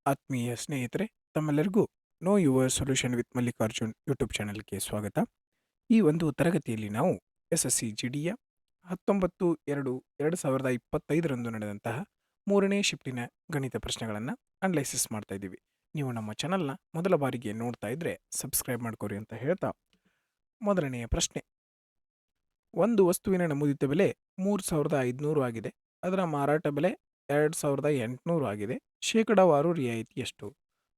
ಆತ್ಮೀಯ ಸ್ನೇಹಿತರೆ, ತಮ್ಮೆಲ್ಲರಿಗೂ know your solution with Mallikarjun YouTube ಚಾನಲ್ಗೆ ಸ್ವಾಗತ. ಈ ಒಂದು ತರಗತಿಯಲ್ಲಿ ನಾವು SSC GDಯ 19/2/2025ರಂದು ನಡೆದಂತಹ 3ನೇ ಶಿಫ್ಟಿನ ಗಣಿತ ಪ್ರಶ್ನೆಗಳನ್ನು ಅನಲೈಸಿಸ್ ಮಾಡ್ತಾ ಇದ್ದೀವಿ. ನೀವು ನಮ್ಮ ಚಾನಲ್ನ ಮೊದಲ ಬಾರಿಗೆ ನೋಡ್ತಾ ಇದ್ದರೆ ಸಬ್ಸ್ಕ್ರೈಬ್ ಮಾಡ್ಕೊರಿ ಅಂತ ಹೇಳ್ತಾ, ಮೊದಲನೆಯ ಪ್ರಶ್ನೆ. ಒಂದು ವಸ್ತುವಿನ ನಮೂದಿತ ಬೆಲೆ 3,500 ಆಗಿದೆ. ಅದರ ಮಾರಾಟ ಬೆಲೆ 2,800 ಆಗಿದೆ. ಶೇಕಡಾವಾರು ರಿಯಾಯಿತಿ ಎಷ್ಟು?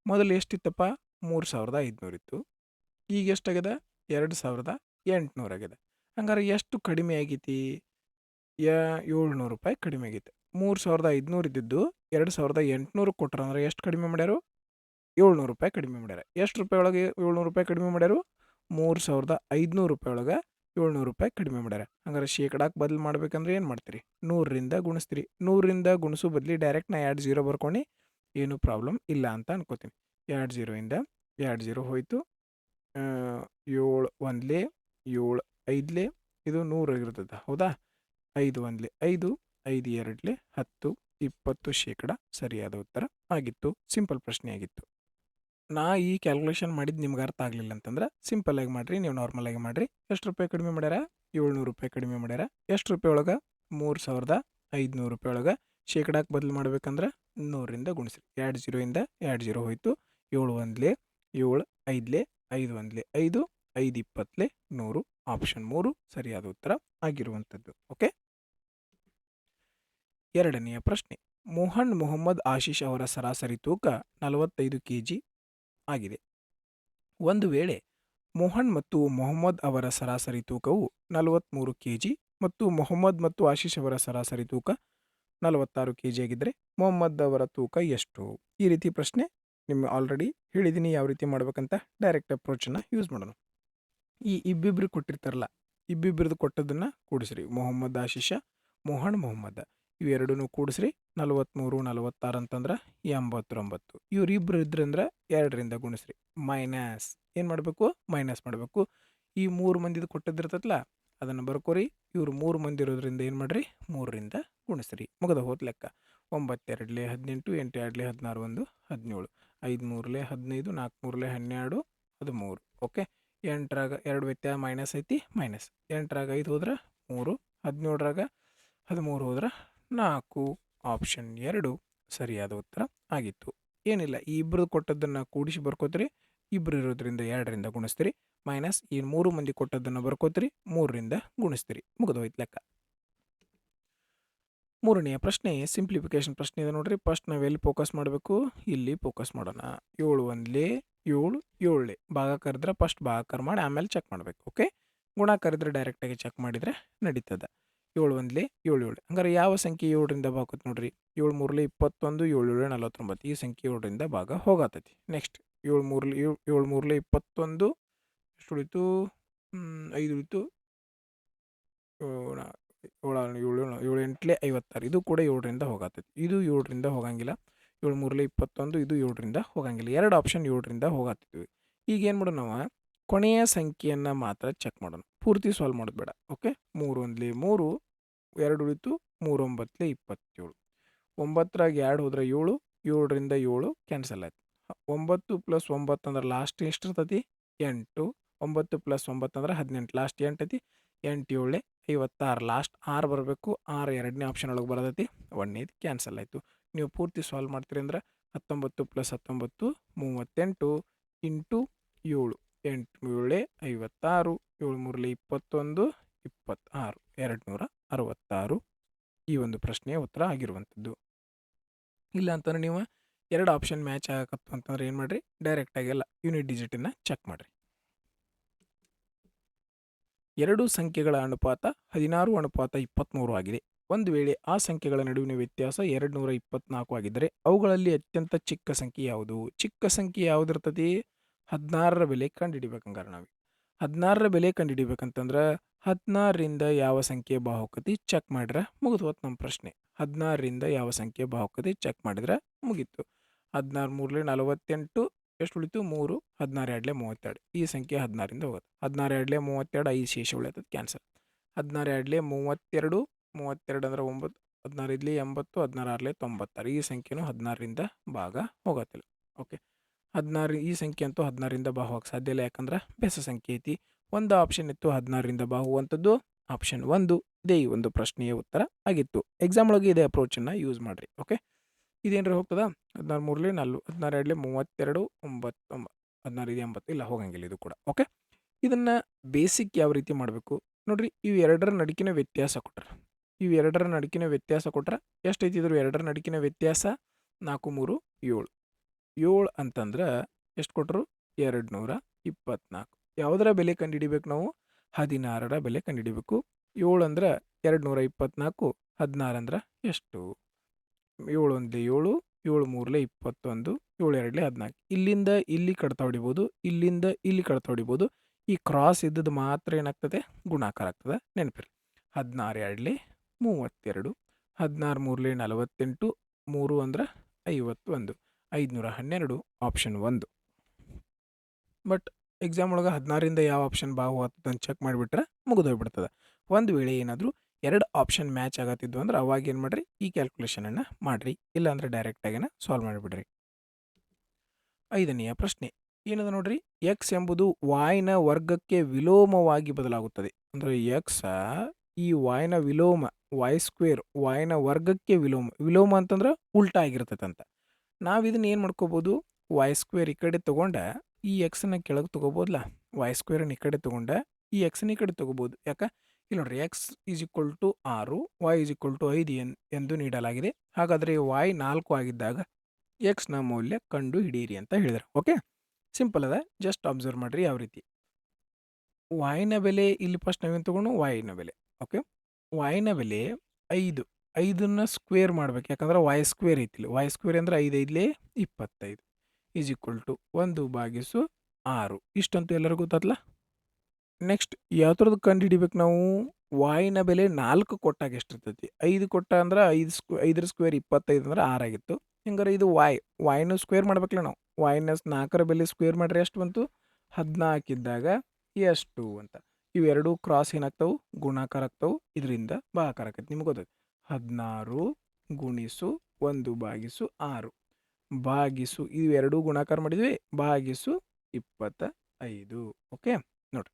ಮೊದಲು ಎಷ್ಟಿತ್ತಪ್ಪ? 3,500 ಇತ್ತು. ಈಗ ಎಷ್ಟಾಗಿದೆ? 2,800 ಆಗಿದೆ. ಹಂಗಾರೆ ಎಷ್ಟು ಕಡಿಮೆ ಆಗೈತಿ? 700 ರೂಪಾಯಿ ಕಡಿಮೆ ಆಗೈತೆ. 3,500 ಇದ್ದಿದ್ದು 2,800 ಕೊಟ್ರೆ ಅಂದ್ರೆ ಎಷ್ಟು ಕಡಿಮೆ ಮಾಡ್ಯಾರು? 700 ರೂಪಾಯಿ ಕಡಿಮೆ ಮಾಡ್ಯಾರ. ಎಷ್ಟು ರೂಪಾಯಿ ಒಳಗೆ 700 ರೂಪಾಯಿ ಕಡಿಮೆ ಮಾಡ್ಯಾರು? 3,500 ರೂಪಾಯಿ ಒಳಗೆ 700 ರೂಪಾಯಿ ಕಡಿಮೆ ಮಾಡ್ಯಾರ. ಹಂಗಾರೆ ಶೇಕಡಾಕ್ಕೆ ಬದಲು ಮಾಡ್ಬೇಕಂದ್ರೆ ಏನು ಮಾಡ್ತೀರಿ? 100ರಿಂದ ಗುಣಿಸ್ತೀರಿ. 100ರಿಂದ ಗುಣಿಸೋ ಬದಲಿ ಡೈರೆಕ್ಟ್ ನಾ 2 0 ಬರ್ಕೊಂಡು ಏನೂ ಪ್ರಾಬ್ಲಮ್ ಇಲ್ಲ ಅಂತ ಅನ್ಕೋತೀನಿ. 2 0ಯಿಂದ 2 0 ಹೋಯಿತು. 7 1 7 5 ಇದು 100 ಆಗಿರ್ತದೆ, ಹೌದಾ? 5 1 5 5 2 10 20 ಶೇಕಡ ಸರಿಯಾದ ಉತ್ತರ ಆಗಿತ್ತು. ಸಿಂಪಲ್ ಪ್ರಶ್ನೆ ಆಗಿತ್ತು. ನಾ ಈ ಕ್ಯಾಲ್ಕುಲೇಷನ್ ಮಾಡಿದ್ದು ನಿಮ್ಗೆ ಅರ್ಥ ಆಗಲಿಲ್ಲ ಅಂತಂದ್ರೆ ಸಿಂಪಲ್ ಆಗಿ ಮಾಡಿರಿ, ನೀವು ನಾರ್ಮಲ್ ಆಗಿ ಮಾಡಿರಿ. ಎಷ್ಟು ರೂಪಾಯಿ ಕಡಿಮೆ ಮಾಡ್ಯಾರ? 700 ರೂಪಾಯಿ ಕಡಿಮೆ ಮಾಡ್ಯಾರ. ಎಷ್ಟು ರೂಪಾಯಿ ಒಳಗೆ? 3,500 ರೂಪಾಯಿ ಒಳಗೆ. ಶೇಕಡಾಕ್ಕೆ ಬದಲು ಮಾಡ್ಬೇಕಂದ್ರೆ 100ರಿಂದ ಗುಣಿಸ್ರಿ. 2 0ಯಿಂದ 2 0 ಹೋಯಿತು. 7 1 7 5 5 1 5 5 20 100. ಆಪ್ಷನ್ 3 ಸರಿಯಾದ ಉತ್ತರ ಆಗಿರುವಂಥದ್ದು. ಓಕೆ. ಎರಡನೆಯ ಪ್ರಶ್ನೆ. ಮೋಹನ್ ಮೊಹಮ್ಮದ್ ಆಶೀಶ್ ಅವರ ಸರಾಸರಿ ತೂಕ 45 kg ಆಗಿದೆ. ಒಂದು ವೇಳೆ ಮೋಹನ್ ಮತ್ತು ಮೊಹಮ್ಮದ್ ಅವರ ಸರಾಸರಿ ತೂಕವು 43 kg ಮತ್ತು ಮೊಹಮ್ಮದ್ ಮತ್ತು ಆಶೀಶ್ ಅವರ ಸರಾಸರಿ ತೂಕ 46 kg ಆಗಿದ್ದರೆ ಮೊಹಮ್ಮದ್ ಅವರ ತೂಕ ಎಷ್ಟು? ಈ ರೀತಿ ಪ್ರಶ್ನೆ ನಿಮ್ಗೆ ಆಲ್ರೆಡಿ ಹೇಳಿದ್ದೀನಿ ಯಾವ ರೀತಿ ಮಾಡ್ಬೇಕಂತ. ಡೈರೆಕ್ಟ್ ಅಪ್ರೋಚನ್ನು ಯೂಸ್ ಮಾಡೋಣ. ಈ ಇಬ್ಬಿಬ್ರು ಕೊಟ್ಟಿರ್ತಾರಲ್ಲ, ಇಬ್ಬಿಬ್ರದ್ದು ಕೊಟ್ಟದನ್ನು ಕೂಡಿಸ್ರಿ. ಮೊಹಮ್ಮದ್ ಆಶೀಷ, ಮೋಹನ್ ಮೊಹಮ್ಮದ್ ಇವೆರಡೂ ಕೂಡಿಸ್ರಿ. 43 46 ಅಂತಂದ್ರೆ 89. ಇವರಿಬ್ರು ಇದ್ರಂದ್ರೆ 2ರಿಂದ ಗುಣಿಸ್ರಿ. ಮೈನಸ್ ಏನು ಮಾಡಬೇಕು? ಮೈನಸ್ ಮಾಡಬೇಕು. ಈ 3 ಮಂದಿದು ಕೊಟ್ಟದಿರ್ತೈತಲ್ಲ ಅದನ್ನು ಬರ್ಕೋರಿ. ಇವ್ರು 3 ಮಂದಿ ಇರೋದ್ರಿಂದ ಏನು ಮಾಡಿರಿ? 3ರಿಂದ ಗುಣಿಸ್ರಿ. ಮುಗದ ಹೋದ ಲೆಕ್ಕ. 9 2 18 8 2 16 1 17 5 3 15 4 3 12 13. ಓಕೆ. 8ರಾಗ 2 ವ್ಯತ್ಯಾಸ ಮೈನಸ್ ಐತಿ, ಮೈನಸ್. 8ರಾಗ 5 ಹೋದ್ರೆ 3, 17ರಾಗ 13 ಹೋದ್ರೆ 4. ಆಪ್ಷನ್ 2 ಸರಿಯಾದ ಉತ್ತರ ಆಗಿತ್ತು. ಏನಿಲ್ಲ, ಈ ಇಬ್ಬರು ಕೊಟ್ಟದ್ದನ್ನು ಕೂಡಿಸಿ ಬರ್ಕೋತೀರಿ. ಇಬ್ಬರು ಇರೋದ್ರಿಂದ 2ರಿಂದ ಗುಣಿಸ್ತೀರಿ. ಮೈನಸ್ ಈ 3 ಮಂದಿ ಕೊಟ್ಟದ್ದನ್ನು ಬರ್ಕೋತೀರಿ. 3ರಿಂದ ಗುಣಿಸ್ತೀರಿ. ಮುಗಿದೋಯ್ತು ಲೆಕ್ಕ. ಮೂರನೆಯ ಪ್ರಶ್ನೆ ಸಿಂಪ್ಲಿಫಿಕೇಶನ್ ಪ್ರಶ್ನೆ ಇದೆ ನೋಡ್ರಿ. ಫಸ್ಟ್ ನಾವು ಎಲ್ಲಿ ಫೋಕಸ್ ಮಾಡಬೇಕು? ಇಲ್ಲಿ ಫೋಕಸ್ ಮಾಡೋಣ. 7 1 7 7 ಭಾಗಾಕಾರಿದ್ರೆ ಫಸ್ಟ್ ಭಾಗಾಕಾರ ಮಾಡಿ ಆಮೇಲೆ ಚೆಕ್ ಮಾಡಬೇಕು. ಓಕೆ. ಗುಣಾಕಾರಿದ್ರೆ ಡೈರೆಕ್ಟಾಗಿ ಚೆಕ್ ಮಾಡಿದರೆ ನಡೀತದೆ. 7 1 7 7 ಹಂಗಾರೆ ಯಾವ ಸಂಖ್ಯೆ 7ರಿಂದ ಭಾಗತ್ತೆ ನೋಡ್ರಿ? 7 3 21 7 7 49. ಈ ಸಂಖ್ಯೆ 7ರಿಂದ ಭಾಗ ಹೋಗತೈತಿ. ನೆಕ್ಸ್ಟ್ 7 3 21 ಎಷ್ಟು ಉಳಿತು? 5 ಉಳಿತು. 7 7 8 56. ಇದು ಕೂಡ 7ರಿಂದ ಹೋಗತೈತಿ. ಇದು 7ರಿಂದ ಹೋಗಂಗಿಲ್ಲ. 7 3 21 ಇದು 7ರಿಂದ ಹೋಗಂಗಿಲ್ಲ. 2 ಆಪ್ಷನ್ 7ರಿಂದ ಹೋಗತ್ತಿದ್ವಿ. ಈಗ ಏನು ಮಾಡೋಣ? ನಾವು ಕೊನೆಯ ಸಂಖ್ಯೆಯನ್ನು ಮಾತ್ರ ಚೆಕ್ ಮಾಡೋಣ. ಪೂರ್ತಿ ಸಾಲ್ವ್ ಮಾಡೋದು ಬೇಡ. ಓಕೆ. 3 1 3 2 ಉಳಿತು. 3 9 27. 9ರಾಗ 2 ಹೋದ್ರೆ 7, 7ರಿಂದ 7 ಕ್ಯಾನ್ಸಲ್ ಆಯ್ತು. 9 + 9 ಅಂದ್ರೆ ಲಾಸ್ಟ್ ಎಷ್ಟು ಇರ್ತೈತಿ? 8. 9 + 9 ಅಂದ್ರೆ 18. ಲಾಸ್ಟ್ 8 ಐತಿ. 8 7 56. ಲಾಸ್ಟ್ 6 ಬರಬೇಕು. 6 ಎರಡನೇ ಆಪ್ಷನ್ ಒಳಗೆ ಬರೋದೈತಿ. 1 ಕ್ಯಾನ್ಸಲ್ ಆಯಿತು. ನೀವು ಪೂರ್ತಿ ಸಾಲ್ವ್ ಮಾಡ್ತೀರಿ ಅಂದ್ರೆ 19 + 19 38 ಇಂಟು 7 8 7 56 7 3 21 26 266 ಈ ಒಂದು ಪ್ರಶ್ನೆಯ ಉತ್ತರ ಆಗಿರುವಂಥದ್ದು. ಇಲ್ಲ ಅಂತಂದ್ರೆ ನೀವು 2 ಆಪ್ಷನ್ ಮ್ಯಾಚ್ ಆಗಕತ್ತು ಅಂತಂದ್ರೆ ಏನು ಮಾಡಿರಿ? ಡೈರೆಕ್ಟಾಗಿ ಎಲ್ಲ ಯೂನಿಟ್ ಡಿಜಿಟನ್ನು ಚೆಕ್ ಮಾಡಿರಿ. 2 ಸಂಖ್ಯೆಗಳ ಅನುಪಾತ 16:23 ಆಗಿದೆ. ಒಂದು ವೇಳೆ ಆ ಸಂಖ್ಯೆಗಳ ನಡುವಿನ ವ್ಯತ್ಯಾಸ 224 ಆಗಿದ್ದರೆ ಅವುಗಳಲ್ಲಿ ಅತ್ಯಂತ ಚಿಕ್ಕ ಸಂಖ್ಯೆ ಯಾವುದು? ಚಿಕ್ಕ ಸಂಖ್ಯೆ ಯಾವುದಿರ್ತತಿ? 16ರ ಬೆಲೆ ಕಂಡುಹಿಡಿಬೇಕಂಗಾರೆ ನಾವು 16ರ ಬೆಲೆ ಕಂಡುಹಿಡಿಬೇಕಂತಂದ್ರೆ 16ರಿಂದ ಯಾವ ಸಂಖ್ಯೆ ಬಾಹುಕತಿ ಚೆಕ್ ಮಾಡಿದ್ರೆ ಮುಗಿದು ಹೋತು ನಮ್ಮ ಪ್ರಶ್ನೆ. 16ರಿಂದ ಯಾವ ಸಂಖ್ಯೆ ಬಾಹುಕತಿ ಚೆಕ್ ಮಾಡಿದ್ರೆ ಮುಗೀತು. 16 3 48 ಎಷ್ಟು ಉಳಿತು? 3 16 2 32. ಈ ಸಂಖ್ಯೆ 16ರಿಂದ ಹೋಗುತ್ತೆ. 16 2 32 5 ಶೇಷ ಉಳಿತದೆ, ಕ್ಯಾನ್ಸಲ್. 16 2 32 32 ಅಂದ್ರೆ 9 16 ಇದ್ಲಿ 80, 16 ಆರ್ಲೆ 96. ಈ ಸಂಖ್ಯೆನೂ 16ರಿಂದ ಭಾಗ ಹೋಗತ್ತಿಲ್ಲ. ಓಕೆ, 16 ಈ ಸಂಖ್ಯೆ ಅಂತೂ 16ರಿಂದ ಭಾಗ ಹೋಗಕ್ಕೆ ಸಾಧ್ಯ ಇಲ್ಲ, ಯಾಕಂದ್ರೆ ಬೆಸ ಸಂಖ್ಯೆ ಐತಿ. ಒಂದು ಆಪ್ಷನ್ ಇತ್ತು 16ರಿಂದ ಭಾಗ ಹೋಗುವಂಥದ್ದು, ಆಪ್ಷನ್ 1. ಇದೇ ಈ ಒಂದು ಪ್ರಶ್ನೆಯ ಉತ್ತರ ಆಗಿತ್ತು. ಎಕ್ಸಾಮ್ ಒಳಗೆ ಇದೇ ಅಪ್ರೋಚನ್ನು ಯೂಸ್ ಮಾಡಿರಿ. ಓಕೆ, ಇದೇನ್ರಿ ಹೋಗ್ತದ 16 ಮೂರಲೆ 4, 16 ಎರಡಲೆ 32, 9, 16 ಇದು 80 ಇಲ್ಲ, ಹೋಗಂಗಿಲ್ಲ ಇದು ಕೂಡ. ಓಕೆ, ಇದನ್ನು ಬೇಸಿಕ್ ಯಾವ ರೀತಿ ಮಾಡಬೇಕು ನೋಡ್ರಿ. ಇವು ಎರಡರ ನಡುಕಿನ ವ್ಯತ್ಯಾಸ ಕೊಟ್ರೆ, ಇವು ಎರಡರ ನಡುಕಿನ ವ್ಯತ್ಯಾಸ ಕೊಟ್ರೆ ಎಷ್ಟೈತಿ ಇದ್ರು ಎರಡರ ನಡುಕಿನ ವ್ಯತ್ಯಾಸ? 4, 3, 7. 7 ಅಂತಂದ್ರೆ ಎಷ್ಟು ಕೊಟ್ಟರು? 224. ಯಾವುದರ ಬೆಲೆ ಕಂಡುಹಿಡಿಬೇಕು ನಾವು? 16ರ ಬೆಲೆ ಕಂಡುಹಿಡಿಬೇಕು. 7 ಅಂದ್ರೆ 224, 16 ಅಂದ್ರೆ ಎಷ್ಟು? 7 1 7, 7 3 21, 7 2 14. ಇಲ್ಲಿಂದ ಇಲ್ಲಿ ಕಡ್ತಾ ಹೊಡಿಬೋದು, ಇಲ್ಲಿಂದ ಇಲ್ಲಿ ಕಡ್ತಾ ಹೊಡಿಬೋದು. ಈ ಕ್ರಾಸ್ ಇದ್ದದ್ದು ಮಾತ್ರ ಏನಾಗ್ತದೆ? ಗುಣಾಕಾರ ಆಗ್ತದೆ, ನೆನಪಿರಿ. 16 2 32, 16 3 48, 3 ಅಂದ್ರೆ 51, 512, ಆಪ್ಷನ್ 1. ಬಟ್ ಎಕ್ಸಾಮ್ ಒಳಗೆ 16ರಿಂದ ಯಾವ ಆಪ್ಷನ್ ಭಾಗ ಆಗ್ತದೆ ಚೆಕ್ ಮಾಡಿಬಿಟ್ರೆ ಮುಗಿದೋಗ್ಬಿಡ್ತದೆ. ಒಂದು ವೇಳೆ ಏನಾದರೂ 2 ಆಪ್ಷನ್ ಮ್ಯಾಚ್ ಆಗತ್ತಿದ್ವು ಅಂದ್ರೆ ಅವಾಗ ಏನು ಮಾಡಿರಿ, ಈ ಕ್ಯಾಲ್ಕುಲೇಷನನ್ನು ಮಾಡಿರಿ. ಇಲ್ಲಾಂದ್ರೆ ಡೈರೆಕ್ಟಾಗಿನ ಸಾಲ್ವ್ ಮಾಡಿಬಿಡ್ರಿ. 5ನೆಯ ಪ್ರಶ್ನೆ ಏನದ ನೋಡ್ರಿ. ಎಕ್ಸ್ ಎಂಬುದು ವಾಯ್ನ ವರ್ಗಕ್ಕೆ ವಿಲೋಮವಾಗಿ ಬದಲಾಗುತ್ತದೆ. ಅಂದರೆ ಎಕ್ಸ್ ಈ ವಾಯ್ನ ವಿಲೋಮ, ವಾಯ್ ಸ್ಕ್ವೇರ್ ವಾಯ್ನ ವರ್ಗಕ್ಕೆ ವಿಲೋಮ. ವಿಲೋಮ ಅಂತಂದ್ರೆ ಉಲ್ಟಾ ಆಗಿರ್ತೈತೆ ಅಂತ. ನಾವು ಇದನ್ನ ಏನು ಮಾಡ್ಕೋಬೋದು? ವಾಯ್ ಸ್ಕ್ವೇರ್ ಈ ಕಡೆ ತೊಗೊಂಡ ಈ ಎಕ್ಸನ್ನ ಕೆಳಗೆ ತೊಗೋಬೋದಲ್ಲ. ವಾಯ್ ಸ್ಕ್ವೇರನ್ನ ಈ ಕಡೆ ತೊಗೊಂಡ ಈ ಎಕ್ಸನ್ನ ಈ ಕಡೆ ತೊಗೋಬೋದು. ಯಾಕೆ? ಇಲ್ಲಿ ನೋಡ್ರಿ, x is equal to 6, y is equal to 5 ಎಂದು ನೀಡಲಾಗಿದೆ. ಹಾಗಾದರೆ ವಾಯ್ 4 ಆಗಿದ್ದಾಗ ಎಕ್ಸ್ನ ಮೌಲ್ಯ ಕಂಡು ಹಿಡಿಯಿರಿ ಅಂತ ಹೇಳಿದ್ರು. ಓಕೆ, ಸಿಂಪಲ್ ಅದ, ಜಸ್ಟ್ ಅಬ್ಸರ್ವ್ ಮಾಡಿರಿ ಯಾವ ರೀತಿ. ವಾಯ್ನ ಬೆಲೆ ಇಲ್ಲಿ ಫಸ್ಟ್ ನಾವೇನು ತೊಗೊಂಡು ವಾಯ್ನ ಬೆಲೆ. ಓಕೆ, ವಾಯ್ನ ಬೆಲೆ 5, 5ನ್ನ ಸ್ಕ್ವೇರ್ ಮಾಡ್ಬೇಕು, ಯಾಕಂದ್ರೆ ವಾಯ್ ಸ್ಕ್ವೇರ್ ಐತಿಲ್ಲ. ವಾಯ್ ಸ್ಕ್ವೇರ್ ಅಂದರೆ 5 5 25 ಈಸ್ ಈಕ್ವಲ್ ಟು 1/6. ಇಷ್ಟಂತೂ ಎಲ್ಲರಿಗೂ ಗೊತ್ತಲ್ಲ. ನೆಕ್ಸ್ಟ್ ಯಾವ ಥರದ್ದು ಕಂಡು ಹಿಡಿಬೇಕು ನಾವು? ವಾಯ್ನ ಬೆಲೆ 4 ಕೊಟ್ಟಾಗ ಎಷ್ಟಿರ್ತೈತಿ? 5 ಕೊಟ್ಟ ಅಂದ್ರೆ 5ರ ಸ್ಕ್ವೇರ್ 25 ಅಂದ್ರೆ 6 ಆಗಿತ್ತು. ಹಿಂಗಾರೆ ಇದು ವಾಯ್ನ ಸ್ಕ್ವೇರ್ ಮಾಡ್ಬೇಕಲ್ಲ ನಾವು. ವಾಯ್ನ 4ರ ಬೆಲೆ ಸ್ಕ್ವೇರ್ ಮಾಡ್ರೆ ಎಷ್ಟು ಬಂತು? 14 ಇದ್ದಾಗ ಎಷ್ಟು ಅಂತ. ಇವೆರಡೂ ಕ್ರಾಸ್ ಏನಾಗ್ತಾವೆ? ಗುಣಾಕಾರ ಆಗ್ತಾವೆ. ಇದರಿಂದ ಭಾಗಾಕಾರ ಆಕೈತಿ. ನಿಮ್ಗೆ ಗೊತ್ತೈತಿ. 16 ಗುಣಿಸು 1/6 ಭಾಗಿಸು ಇವೆರಡೂ ಗುಣಾಕಾರ ಮಾಡಿದ್ವಿ, ಭಾಗಿಸು 25. ಓಕೆ, ನೋಡ್ರಿ,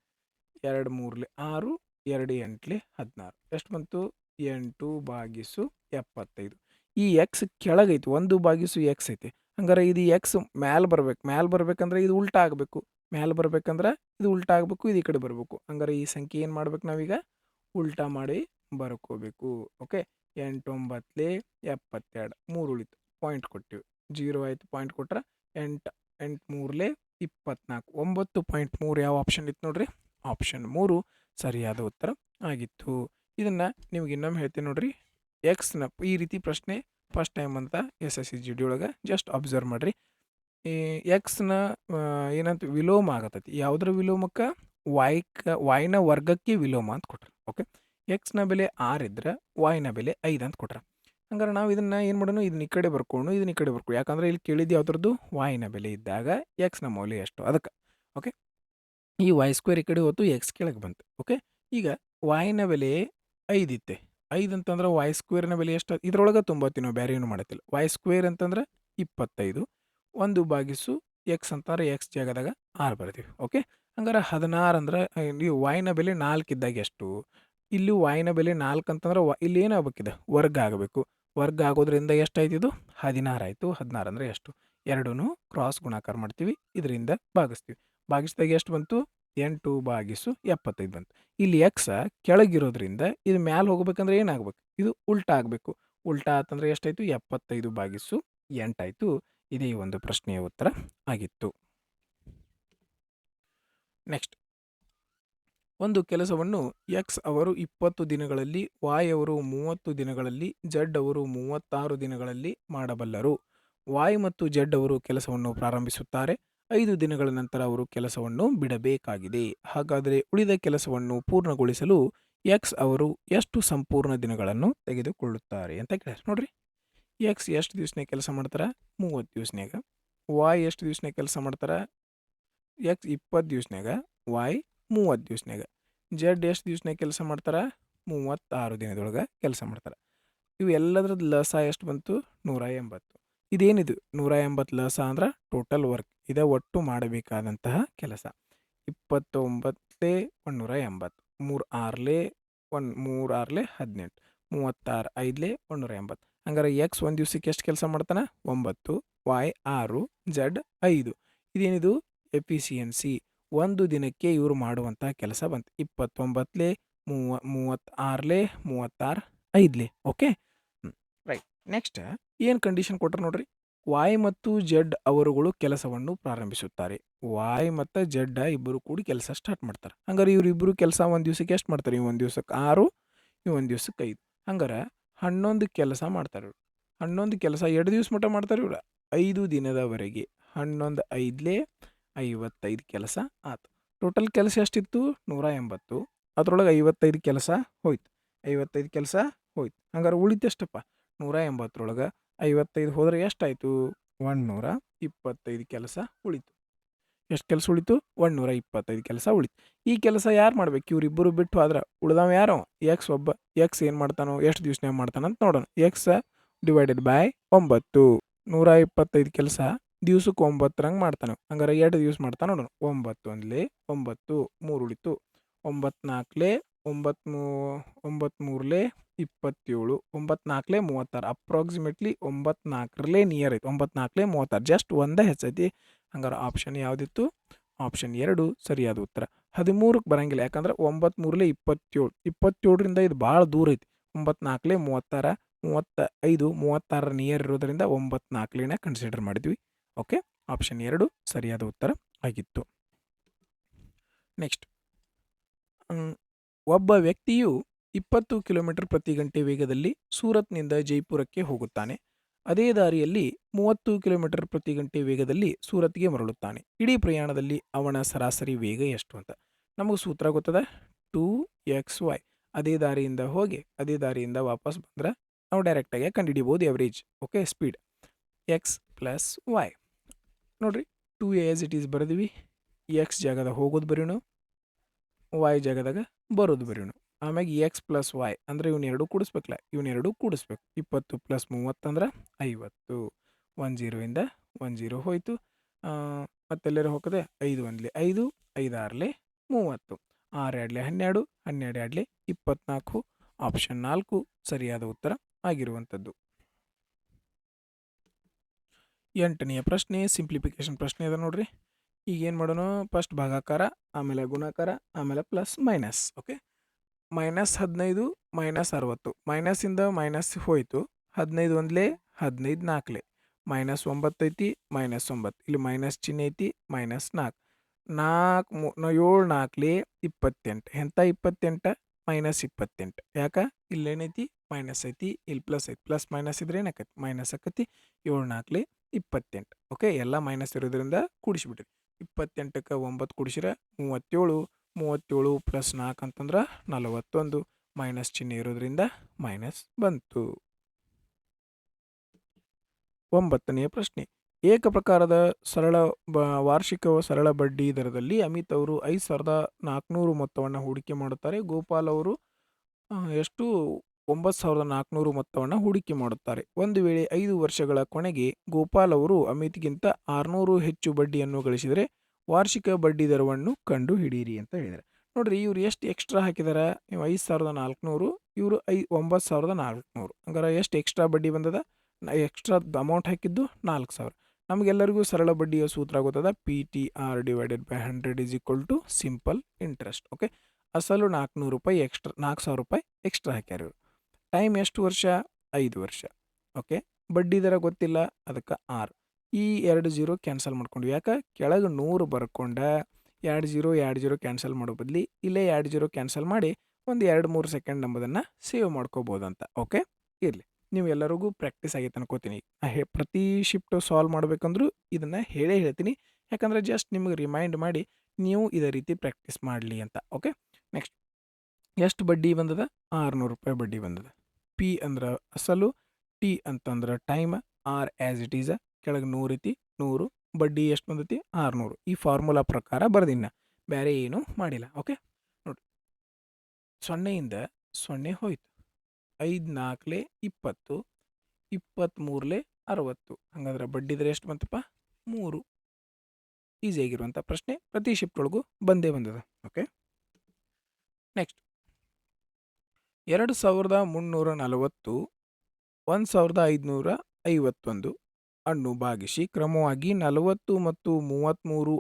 2 3 6, 2 8 16 ಎಷ್ಟು ಬಂತು? 8/75. ಈ ಎಕ್ಸ್ ಕೆಳಗೈತಿ, 1/x ಐತಿ. ಹಂಗಾರೆ ಇದು ಎಕ್ಸ್ ಮ್ಯಾಲೆ ಬರ್ಬೇಕು. ಮ್ಯಾಲೆ ಬರ್ಬೇಕಂದ್ರೆ ಇದು ಉಲ್ಟಾ ಆಗಬೇಕು. ಮ್ಯಾಲೆ ಬರ್ಬೇಕಂದ್ರೆ ಇದು ಉಲ್ಟಾ ಆಗಬೇಕು, ಇದು ಈ ಕಡೆ ಬರಬೇಕು. ಹಂಗಾರೆ ಈ ಸಂಖ್ಯೆ ಏನು ಮಾಡ್ಬೇಕು ನಾವೀಗ? ಉಲ್ಟಾ ಮಾಡಿ ಬರ್ಕೋಬೇಕು. ಓಕೆ, 8 9 72, 3 ಉಳಿತು, ಪಾಯಿಂಟ್ ಕೊಟ್ಟಿವಿ. 0 ಆಯಿತು, ಪಾಯಿಂಟ್ ಕೊಟ್ರೆ 8 8 3 24, 9.3 ಯಾವ ಆಪ್ಷನ್ ಇತ್ತು ನೋಡ್ರಿ? ಆಪ್ಷನ್ 3 ಸರಿಯಾದ ಉತ್ತರ ಆಗಿತ್ತು. ಇದನ್ನು ನಿಮ್ಗೆ ಇನ್ನೊಮ್ಮೆ ಹೇಳ್ತೀನಿ ನೋಡ್ರಿ. ಎಕ್ಸ್ನ ಈ ರೀತಿ ಪ್ರಶ್ನೆ ಫಸ್ಟ್ ಟೈಮ್ ಅಂತ SSCGD ಒಳಗೆ ಜಸ್ಟ್ ಅಬ್ಸರ್ವ್ ಮಾಡಿರಿ. ಈ ಎಕ್ಸ್ನ ಏನಂತ ವಿಲೋಮ ಆಗತ್ತೈತಿ. ಯಾವುದ್ರ ವಿಲೋಮಕ್ಕೆ? ವಾಯ್ನ ವರ್ಗಕ್ಕೆ ವಿಲೋಮ ಅಂತ ಕೊಟ್ರೆ. ಓಕೆ, ಎಕ್ಸ್ನ ಬೆಲೆ 6 ಇದ್ರೆ ವಾಯ್ನ ಬೆಲೆ 5 ಅಂತ ಕೊಟ್ರೆ. ಹಂಗಾರೆ ನಾವು ಇದನ್ನು ಏನು ಮಾಡೋಣ? ಇದನ್ನ ಈ ಕಡೆ ಬರ್ಕೊಂಡು ಇದನ್ನ ಈ ಕಡೆ ಬರ್ಕೊಂಡು, ಯಾಕಂದ್ರೆ ಇಲ್ಲಿ ಕೇಳಿದ್ದು ಯಾವ್ದ್ರದ್ದು? ವಾಯ್ನ ಬೆಲೆ ಇದ್ದಾಗ ಎಕ್ಸ್ನ ಮೌಲ್ಯ ಎಷ್ಟು ಅದಕ್ಕೆ. ಓಕೆ, ಈ ವಾಯ್ ಸ್ಕ್ವೇರ್ ಈ ಕಡೆ ಹೋಯ್ತು, ಎಕ್ಸ್ ಕೆಳಗೆ ಬಂತು. ಓಕೆ, ಈಗ ವಾಯ್ನ ಬೆಲೆ 5 ಇತ್ತೆ. 5 ಅಂತಂದ್ರೆ ವಾಯ್ ಸ್ಕ್ವೇರ್ನ ಬೆಲೆ ಎಷ್ಟು? ಇದ್ರೊಳಗೆ ತೊಂಬತ್ತಿ ನಾವು ಬೇರೆ ಏನು ಮಾಡತ್ತಿಲ್ಲ. ವಾಯ್ ಸ್ಕ್ವೇರ್ ಅಂತಂದ್ರೆ 25, 1/x ಅಂತಂದ್ರೆ ಎಕ್ಸ್ ಜಾಗದಾಗ 6 ಬರ್ತೀವಿ. ಓಕೆ, ಹಂಗಾರೆ 16 ಅಂದ್ರೆ ನೀವು ವಾಯ್ನ ಬೆಲೆ 4 ಇದ್ದಾಗ ಎಷ್ಟು? ಇಲ್ಲಿ ವಾಯ್ನ ಬೆಲೆ 4 ಅಂತಂದ್ರೆ ಇಲ್ಲಿ ಏನಾಗಬೇಕಿದೆ? ವರ್ಗ ಆಗಬೇಕು. ವರ್ಗ ಆಗೋದ್ರಿಂದ ಎಷ್ಟಾಯ್ತು? ಇದು 16 ಆಯಿತು. 16 ಅಂದರೆ ಎಷ್ಟು? ಎರಡೂ ಕ್ರಾಸ್ ಗುಣಾಕಾರ ಮಾಡ್ತೀವಿ, ಇದರಿಂದ ಭಾಗಿಸ್ತೀವಿ. ಭಾಗಿಸಿದಾಗ ಎಷ್ಟು ಬಂತು? 8/75 ಬಂತು. ಇಲ್ಲಿ ಎಕ್ಸ್ ಕೆಳಗಿರೋದ್ರಿಂದ ಇದು ಮ್ಯಾಲೆ ಹೋಗ್ಬೇಕಂದ್ರೆ ಏನಾಗಬೇಕು? ಇದು ಉಲ್ಟಾ ಆಗಬೇಕು. ಉಲ್ಟಾ ಆತಂದ್ರೆ ಎಷ್ಟಾಯಿತು? 75/8 ಆಯಿತು. ಇದೇ ಈ ಒಂದು ಪ್ರಶ್ನೆಯ ಉತ್ತರ ಆಗಿತ್ತು. ನೆಕ್ಸ್ಟ್, ಒಂದು ಕೆಲಸವನ್ನು ಎಕ್ಸ್ ಅವರು 20 ದಿನಗಳಲ್ಲಿ, ವಾಯ್ ಅವರು 30 ದಿನಗಳಲ್ಲಿ, ಜೆಡ್ ಅವರು 36 ದಿನಗಳಲ್ಲಿ ಮಾಡಬಲ್ಲರು. ವಾಯ್ ಮತ್ತು ಜೆಡ್ ಅವರು ಕೆಲಸವನ್ನು ಪ್ರಾರಂಭಿಸುತ್ತಾರೆ. 5 ದಿನಗಳ ನಂತರ ಅವರು ಕೆಲಸವನ್ನು ಬಿಡಬೇಕಾಗಿದೆ. ಹಾಗಾದರೆ ಉಳಿದ ಕೆಲಸವನ್ನು ಪೂರ್ಣಗೊಳಿಸಲು ಎಕ್ಸ್ ಅವರು ಎಷ್ಟು ಸಂಪೂರ್ಣ ದಿನಗಳನ್ನು ತೆಗೆದುಕೊಳ್ಳುತ್ತಾರೆ ಅಂತ ಕೇಳ್ಯಾರ. ನೋಡ್ರಿ, ಎಕ್ಸ್ ಎಷ್ಟು ದಿವಸನಾಗ ಕೆಲಸ ಮಾಡ್ತಾರೆ? 30 ದಿವಸನಾಗ. ವಾಯ್ ಎಷ್ಟು ದಿವಸನಾಗ ಕೆಲಸ ಮಾಡ್ತಾರೆ? ಎಕ್ಸ್ 20 ದಿವಸನಾಗ, ವಾಯ್ 30 ದಿವಸನಾಗ. ಜೆಡ್ ಎಷ್ಟು ದಿವಸನಾಗ ಕೆಲಸ ಮಾಡ್ತಾರೆ? 36 ದಿನದೊಳಗೆ ಕೆಲಸ ಮಾಡ್ತಾರೆ. ಇವು ಎಲ್ಲದ್ರದ್ದು ಲಸ ಎಷ್ಟು ಬಂತು 180. ಇದೇನಿದು 180 ಲಸ ಅಂದ್ರೆ ಟೋಟಲ್ ವರ್ಕ್ ಇದೇ ಒಟ್ಟು ಮಾಡಬೇಕಾದಂತಹ ಕೆಲಸ. 29 180 3 6 3 6 18 36 5 180. ಹಂಗಾರೆ ಎಕ್ಸ್ ಒಂದು ದಿವ್ಸಕ್ಕೆ ಎಷ್ಟು ಕೆಲಸ ಮಾಡ್ತಾನೆ 9, ವೈ 6, ಜೆಡ್ 5. ಇದೇನಿದು ಎಫಿಷಿಯನ್ಸಿ ಒಂದು ದಿನಕ್ಕೆ ಇವರು ಮಾಡುವಂಥ ಕೆಲಸ ಬಂತು 29 36 36 5. Okay right. ನೆಕ್ಸ್ಟ್ ಏನು ಕಂಡೀಷನ್ ಕೊಟ್ಟರು ನೋಡ್ರಿ. ವಾಯ್ ಮತ್ತು ಜೆಡ್ ಅವರುಗಳು ಕೆಲಸವನ್ನು ಪ್ರಾರಂಭಿಸುತ್ತಾರೆ. ವಾಯ್ ಮತ್ತು ಜೆಡ್ ಇಬ್ಬರು ಕೂಡಿ ಕೆಲಸ ಸ್ಟಾರ್ಟ್ ಮಾಡ್ತಾರೆ. ಹಂಗಾರೆ ಇವರಿಬ್ಬರು ಕೆಲಸ ಒಂದು ದಿವ್ಸಕ್ಕೆ ಎಷ್ಟು ಮಾಡ್ತಾರೆ? ಇವು ಒಂದು ದಿವ್ಸಕ್ಕೆ 6, ಇವು ಒಂದು ದಿವ್ಸಕ್ಕೆ 5. ಹಂಗಾರೆ 11 ಕೆಲಸ ಮಾಡ್ತಾರೆ ಇವರು. 11 ಕೆಲಸ 2 ದಿವ್ಸ ಮಟ್ಟ ಮಾಡ್ತಾರೆ ಇವ್ರು 5 ದಿನದವರೆಗೆ. 11 5 55 ಕೆಲಸ ಆಯ್ತು. ಟೋಟಲ್ ಕೆಲಸ ಎಷ್ಟಿತ್ತು 180. ಅದ್ರೊಳಗೆ 55 ಕೆಲಸ ಹೋಯ್ತು. 55 ಕೆಲಸ ಹೋಯ್ತು. ಹಂಗಾರೆ ಉಳಿತೆಷ್ಟಪ್ಪ 180 55 ಹೋದರೆ ಎಷ್ಟಾಯಿತು 125 ಕೆಲಸ ಉಳಿತು. ಎಷ್ಟು ಕೆಲಸ ಉಳಿತು 125 ಕೆಲಸ ಉಳಿತು. ಈ ಕೆಲಸ ಯಾರು ಮಾಡ್ಬೇಕು? ಇವರಿಬ್ಬರು ಬಿಟ್ಟು ಆದ್ರೆ ಉಳ್ದವ ಯಾರೋ ಎಕ್ಸ್ ಒಬ್ಬ. ಎಕ್ಸ್ ಏನು ಮಾಡ್ತಾನೋ ಎಷ್ಟು ದಿವ್ಸನಾಗ ಮಾಡ್ತಾನಂತ ನೋಡೋಣ. X divided by 9. 125 ಕೆಲಸ ದಿವ್ಸಕ್ಕೆ 9ರಂಗೆ ಮಾಡ್ತಾನೆ. ಹಂಗಾರೆ 2 ದಿವ್ಸ ಮಾಡ್ತಾನೆ ನೋಡೋಣ. 9 1 9 3 ಉಳಿತು. 9 4 9 3 27 9 4 36. ಅಪ್ರಾಕ್ಸಿಮೇಟ್ಲಿ 9 4 ನಿಯರ್ ಐತಿ. 9 4 36 ಜಸ್ಟ್ ಒಂದೇ ಹೆಚ್ಚೈತಿ. ಹಂಗಾರೆ ಆಪ್ಷನ್ ಯಾವುದಿತ್ತು? ಆಪ್ಷನ್ 2 ಸರಿಯಾದ ಉತ್ತರ. 13ಕ್ಕೆ ಬರಂಗಿಲ್ಲ, ಯಾಕಂದ್ರೆ 9 3 27. 27ರಿಂದ ಇದು ಭಾಳ ದೂರ ಐತಿ. 9 4 36 35 36 ನಿಯರ್ ಇರೋದ್ರಿಂದ 9 4ನೇ ಕನ್ಸಿಡರ್ ಮಾಡಿದ್ವಿ. ಓಕೆ, ಆಪ್ಷನ್ 2 ಸರಿಯಾದ ಉತ್ತರ ಆಗಿತ್ತು. ನೆಕ್ಸ್ಟ್, ಒಬ್ಬ ವ್ಯಕ್ತಿಯು 20 ಕಿಲೋಮೀಟರ್ ಪ್ರತಿ ಗಂಟೆ ವೇಗದಲ್ಲಿ ಸೂರತ್ನಿಂದ ಜೈಪುರಕ್ಕೆ ಹೋಗುತ್ತಾನೆ. ಅದೇ ದಾರಿಯಲ್ಲಿ 30 ಕಿಲೋಮೀಟರ್ ಪ್ರತಿ ಗಂಟೆ ವೇಗದಲ್ಲಿ ಸೂರತ್ಗೆ ಮರಳುತ್ತಾನೆ. ಇಡೀ ಪ್ರಯಾಣದಲ್ಲಿ ಅವನ ಸರಾಸರಿ ವೇಗ ಎಷ್ಟು ಅಂತ ನಮಗೆ ಸೂತ್ರ ಗೊತ್ತದ. 2xy. ಅದೇ ದಾರಿಯಿಂದ ಹೋಗಿ ಅದೇ ದಾರಿಯಿಂದ ವಾಪಸ್ ಬಂದ್ರೆ ನಾವು ಡೈರೆಕ್ಟಾಗಿ ಕಂಡುಹಿಡಿಬೋದು average. Okay, speed x plus y. ನೋಡಿರಿ, 2 ಆಸ್ ಇಟ್ ಈಸ್ ಬರೆದಿವಿ. ಎಕ್ಸ್ ಜಾಗದಾಗ ಹೋಗೋದು ಬರೀನು, ವೈ ಜಾಗದಾಗ ಬರೋದು ಬರೀನು. ಆಮ್ಯಾಗ ಎಕ್ಸ್ ಪ್ಲಸ್ ವೈ ಅಂದರೆ ಇವನ್ನೆರಡು ಕೂಡಿಸ್ಬೇಕಲ್ಲ, ಇವನ್ನೆರಡು ಕೂಡಿಸ್ಬೇಕು. 20 + 30 ಅಂದ್ರೆ 50. 10 10 ಹೋಯ್ತು. ಮತ್ತೆಲ್ಲರ ಹೋಗದೆ 5 1 5 5 6 30. 6 2 12 12 2 24. ಆಪ್ಷನ್ 4 ಸರಿಯಾದ ಉತ್ತರ ಆಗಿರುವಂಥದ್ದು. 8ನೆಯ ಪ್ರಶ್ನೆ ಸಿಂಪ್ಲಿಫಿಕೇಶನ್ ಪ್ರಶ್ನೆ ಅದ ನೋಡ್ರಿ. ಈಗ ಏನು ಮಾಡೋಣ? ಫಸ್ಟ್ ಭಾಗಾಕಾರ, ಆಮೇಲೆ ಗುಣಾಕಾರ, ಆಮೇಲೆ ಪ್ಲಸ್ ಮೈನಸ್. ಓಕೆ, -15 -60. ಮೈನಸ್ಸಿಂದ ಮೈನಸ್ ಹೋಯಿತು. 15 1 15 4 -9 ಐತಿ, -9 ಇಲ್ಲಿ ಮೈನಸ್ ಚಿಹ್ನೆ ಐತಿ, -4 4 7 4 28. ಎಂಥ 28? -28. ಯಾಕೆ? ಇಲ್ಲೇನೈತಿ ಮೈನಸ್ ಐತಿ, ಇಲ್ಲಿ ಪ್ಲಸ್ ಐತಿ. ಪ್ಲಸ್ ಮೈನಸ್ ಇದ್ರೆ ಏನಾಕೈತಿ? ಮೈನಸ್ ಆಕತಿ. 7 4 28. ಓಕೆ, ಎಲ್ಲ ಮೈನಸ್ ಇರೋದ್ರಿಂದ ಕೂಡಿಸ್ಬಿಟ್ರಿ. 28ಕ್ಕೆ 9 ಕೂಡಿಸಿದ್ರೆ 37. 37 + 4 ಅಂತಂದ್ರೆ 41. ಮೈನಸ್ ಚಿಹ್ನೆ ಇರೋದ್ರಿಂದ ಮೈನಸ್ ಬಂತು. 9ನೆಯ ಪ್ರಶ್ನೆ, ಏಕ ಪ್ರಕಾರದ ವಾರ್ಷಿಕ ಸರಳ ಬಡ್ಡಿ ದರದಲ್ಲಿ ಅಮಿತ್ ಅವರು 5400 ಮೊತ್ತವನ್ನು ಹೂಡಿಕೆ ಮಾಡುತ್ತಾರೆ. ಗೋಪಾಲ್ ಅವರು ಎಷ್ಟು 9400 ಮೊತ್ತವನ್ನು ಹೂಡಿಕೆ ಮಾಡುತ್ತಾರೆ. ಒಂದು ವೇಳೆ 5 ವರ್ಷಗಳ ಕೊನೆಗೆ ಗೋಪಾಲ್ ಅವರು ಅಮಿತ್ಗಿಂತ 600 ಹೆಚ್ಚು ಬಡ್ಡಿಯನ್ನು ಗಳಿಸಿದರೆ ವಾರ್ಷಿಕ ಬಡ್ಡಿ ದರವನ್ನು ಕಂಡು ಹಿಡೀರಿ ಅಂತ ಹೇಳಿದ್ದಾರೆ. ನೋಡ್ರಿ, ಇವ್ರು ಎಷ್ಟು ಎಕ್ಸ್ಟ್ರಾ ಹಾಕಿದಾರೆ? ನೀವು 5400, ಇವರು 9400. ಹಂಗಾರೆ ಎಷ್ಟು ಎಕ್ಸ್ಟ್ರಾ ಬಡ್ಡಿ ಬಂದದ? ಎಕ್ಸ್ಟ್ರಾ ಅಮೌಂಟ್ ಹಾಕಿದ್ದು 4000. ನಮಗೆಲ್ಲರಿಗೂ ಸರಳ ಬಡ್ಡಿಯ ಸೂತ್ರ ಗೊತ್ತದ. PTR divided by 100 = simple interest. Okay, ಅಸಲು 400 ರೂಪಾಯಿ ಎಕ್ಸ್ಟ್ರಾ, 4000 ರೂಪಾಯಿ ಎಕ್ಸ್ಟ್ರಾ ಹಾಕ್ಯಾರ ಇವರು. ಟೈಮ್ ಎಷ್ಟು ವರ್ಷ? 5 ವರ್ಷ. ಓಕೆ, ಬಡ್ಡಿ ದರ ಗೊತ್ತಿಲ್ಲ, ಅದಕ್ಕೆ 6. ಈ 2 0 ಕ್ಯಾನ್ಸಲ್ ಮಾಡ್ಕೊಂಡ್ವಿ. ಯಾಕೆ? ಕೆಳಗೆ 100 ಬರ್ಕೊಂಡ 2 0 2 0 ಕ್ಯಾನ್ಸಲ್ ಮಾಡೋ ಬದಲಿ ಇಲ್ಲೇ 2 0 ಕ್ಯಾನ್ಸಲ್ ಮಾಡಿ ಒಂದು 2-3 ಸೆಕೆಂಡ್ ನಂಬುದನ್ನು ಸೇವ್ ಮಾಡ್ಕೋಬೋದಂತ. ಓಕೆ, ಇರಲಿ, ನೀವು ಎಲ್ಲರಿಗೂ ಪ್ರಾಕ್ಟೀಸ್ ಆಗೈತೆ ಅನ್ಕೋತೀನಿ. ಪ್ರತಿ ಶಿಫ್ಟು ಸಾಲ್ವ್ ಮಾಡಬೇಕಂದ್ರೂ ಇದನ್ನು ಹೇಳ್ತೀನಿ. ಯಾಕಂದರೆ ಜಸ್ಟ್ ನಿಮಗೆ ರಿಮೈಂಡ್ ಮಾಡಿ ನೀವು ಇದೇ ರೀತಿ ಪ್ರಾಕ್ಟೀಸ್ ಮಾಡಲಿ ಅಂತ. ಓಕೆ, ನೆಕ್ಸ್ಟ್, ಎಷ್ಟು ಬಡ್ಡಿ ಬಂದದ? 600 ರೂಪಾಯಿ ಬಡ್ಡಿ ಬಂದದ. P ಅಂದ್ರೆ ಅಸಲು, T ಅಂತಂದ್ರೆ time, R as it is. ಕೆಳಗೆ 100 ಐತಿ, 100. ಬಡ್ಡಿ ಎಷ್ಟು ಬಂದೈತಿ? 600. ಈ ಫಾರ್ಮುಲಾ ಪ್ರಕಾರ ಬರ್ದಿನ್ನ, ಬೇರೆ ಏನೂ ಮಾಡಿಲ್ಲ. ಓಕೆ, ನೋಡಿ, 0ಯಿಂದ 0 ಹೋಯ್ತು. 5 4 20, 23 60. ಹಂಗಂದ್ರೆ ಬಡ್ಡಿದ್ರೆ ಎಷ್ಟು ಬಂತಪ್ಪ? 3. ಈಸಿಯಾಗಿರುವಂಥ ಪ್ರಶ್ನೆ ಪ್ರತಿ ಶಿಫ್ಟ್ ಒಳಗೂ ಬಂದೇ ಬಂದದ. ಓಕೆ, ನೆಕ್ಸ್ಟ್ 2340 1551 ಅನ್ನು ಭಾಗಿಸಿ ಕ್ರಮವಾಗಿ 40 ಮತ್ತು 33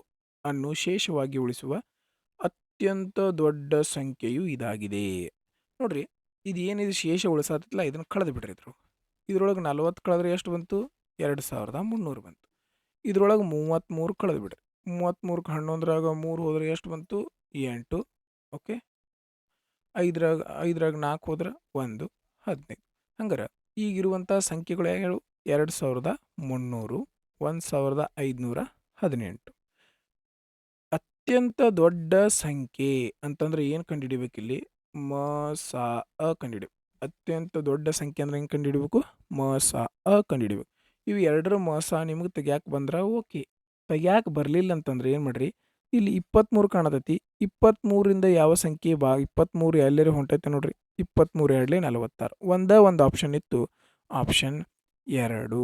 ಅನ್ನು ಶೇಷವಾಗಿ ಉಳಿಸುವ ಅತ್ಯಂತ ದೊಡ್ಡ ಸಂಖ್ಯೆಯು ಇದಾಗಿದೆ. ನೋಡ್ರಿ, ಇದು ಏನಿದೆ ಶೇಷ ಉಳಿಸತ್ತಿಲ್ಲ, ಇದನ್ನು ಕಳೆದು ಬಿಡ್ರಿ. ಇದ್ರೊಳಗೆ 40 ಕಳೆದ್ರೆ ಎಷ್ಟು ಬಂತು? 2300 ಬಂತು. ಇದ್ರೊಳಗೆ 33 ಕಳೆದು ಬಿಡ್ರಿ. 33ಕ್ಕೆ 11ರಾಗ 3 ಹೋದ್ರೆ ಎಷ್ಟು ಬಂತು? 8. ಓಕೆ, 5ರಾಗ 4 ಹೋದ್ರೆ 1 15. ಹಂಗಾರೆ ಈಗಿರುವಂಥ ಸಂಖ್ಯೆಗಳು ಹೇಳು? 2300, 1518. ಅತ್ಯಂತ ದೊಡ್ಡ ಸಂಖ್ಯೆ ಅಂತಂದ್ರೆ ಏನು ಕಂಡುಹಿಡಿಬೇಕಿಲ್ಲಿ? ಮ ಸ ಅ ಕಂಡುಹಿಡಿಬೇಕು. ಅತ್ಯಂತ ದೊಡ್ಡ ಸಂಖ್ಯೆ ಅಂದ್ರೆ ಹೆಂಗೆ ಕಂಡುಹಿಡಿಬೇಕು? ಮ ಸ ಅ ಕಂಡುಹಿಡಿಬೇಕು. ಇವು ಎರಡರ ಮ ಸ ನಿಮಗೆ ತೆಗ್ಯಾಕೆ ಬಂದ್ರೆ ಓಕೆ. ತೆಗ್ಯಾಕೆ ಬರಲಿಲ್ಲ ಅಂತಂದ್ರೆ ಏನು ಮಾಡ್ರಿ? ಇಲ್ಲಿ 23 ಕಾಣತೈತಿ. 23ರಿಂದ ಯಾವ ಸಂಖ್ಯೆ 23 ಎಲ್ಲರೂ ಹೊಂಟೈತೆ ನೋಡ್ರಿ. 23 2 46. ಒಂದು ಆಪ್ಷನ್ ಇತ್ತು, ಆಪ್ಷನ್ 2.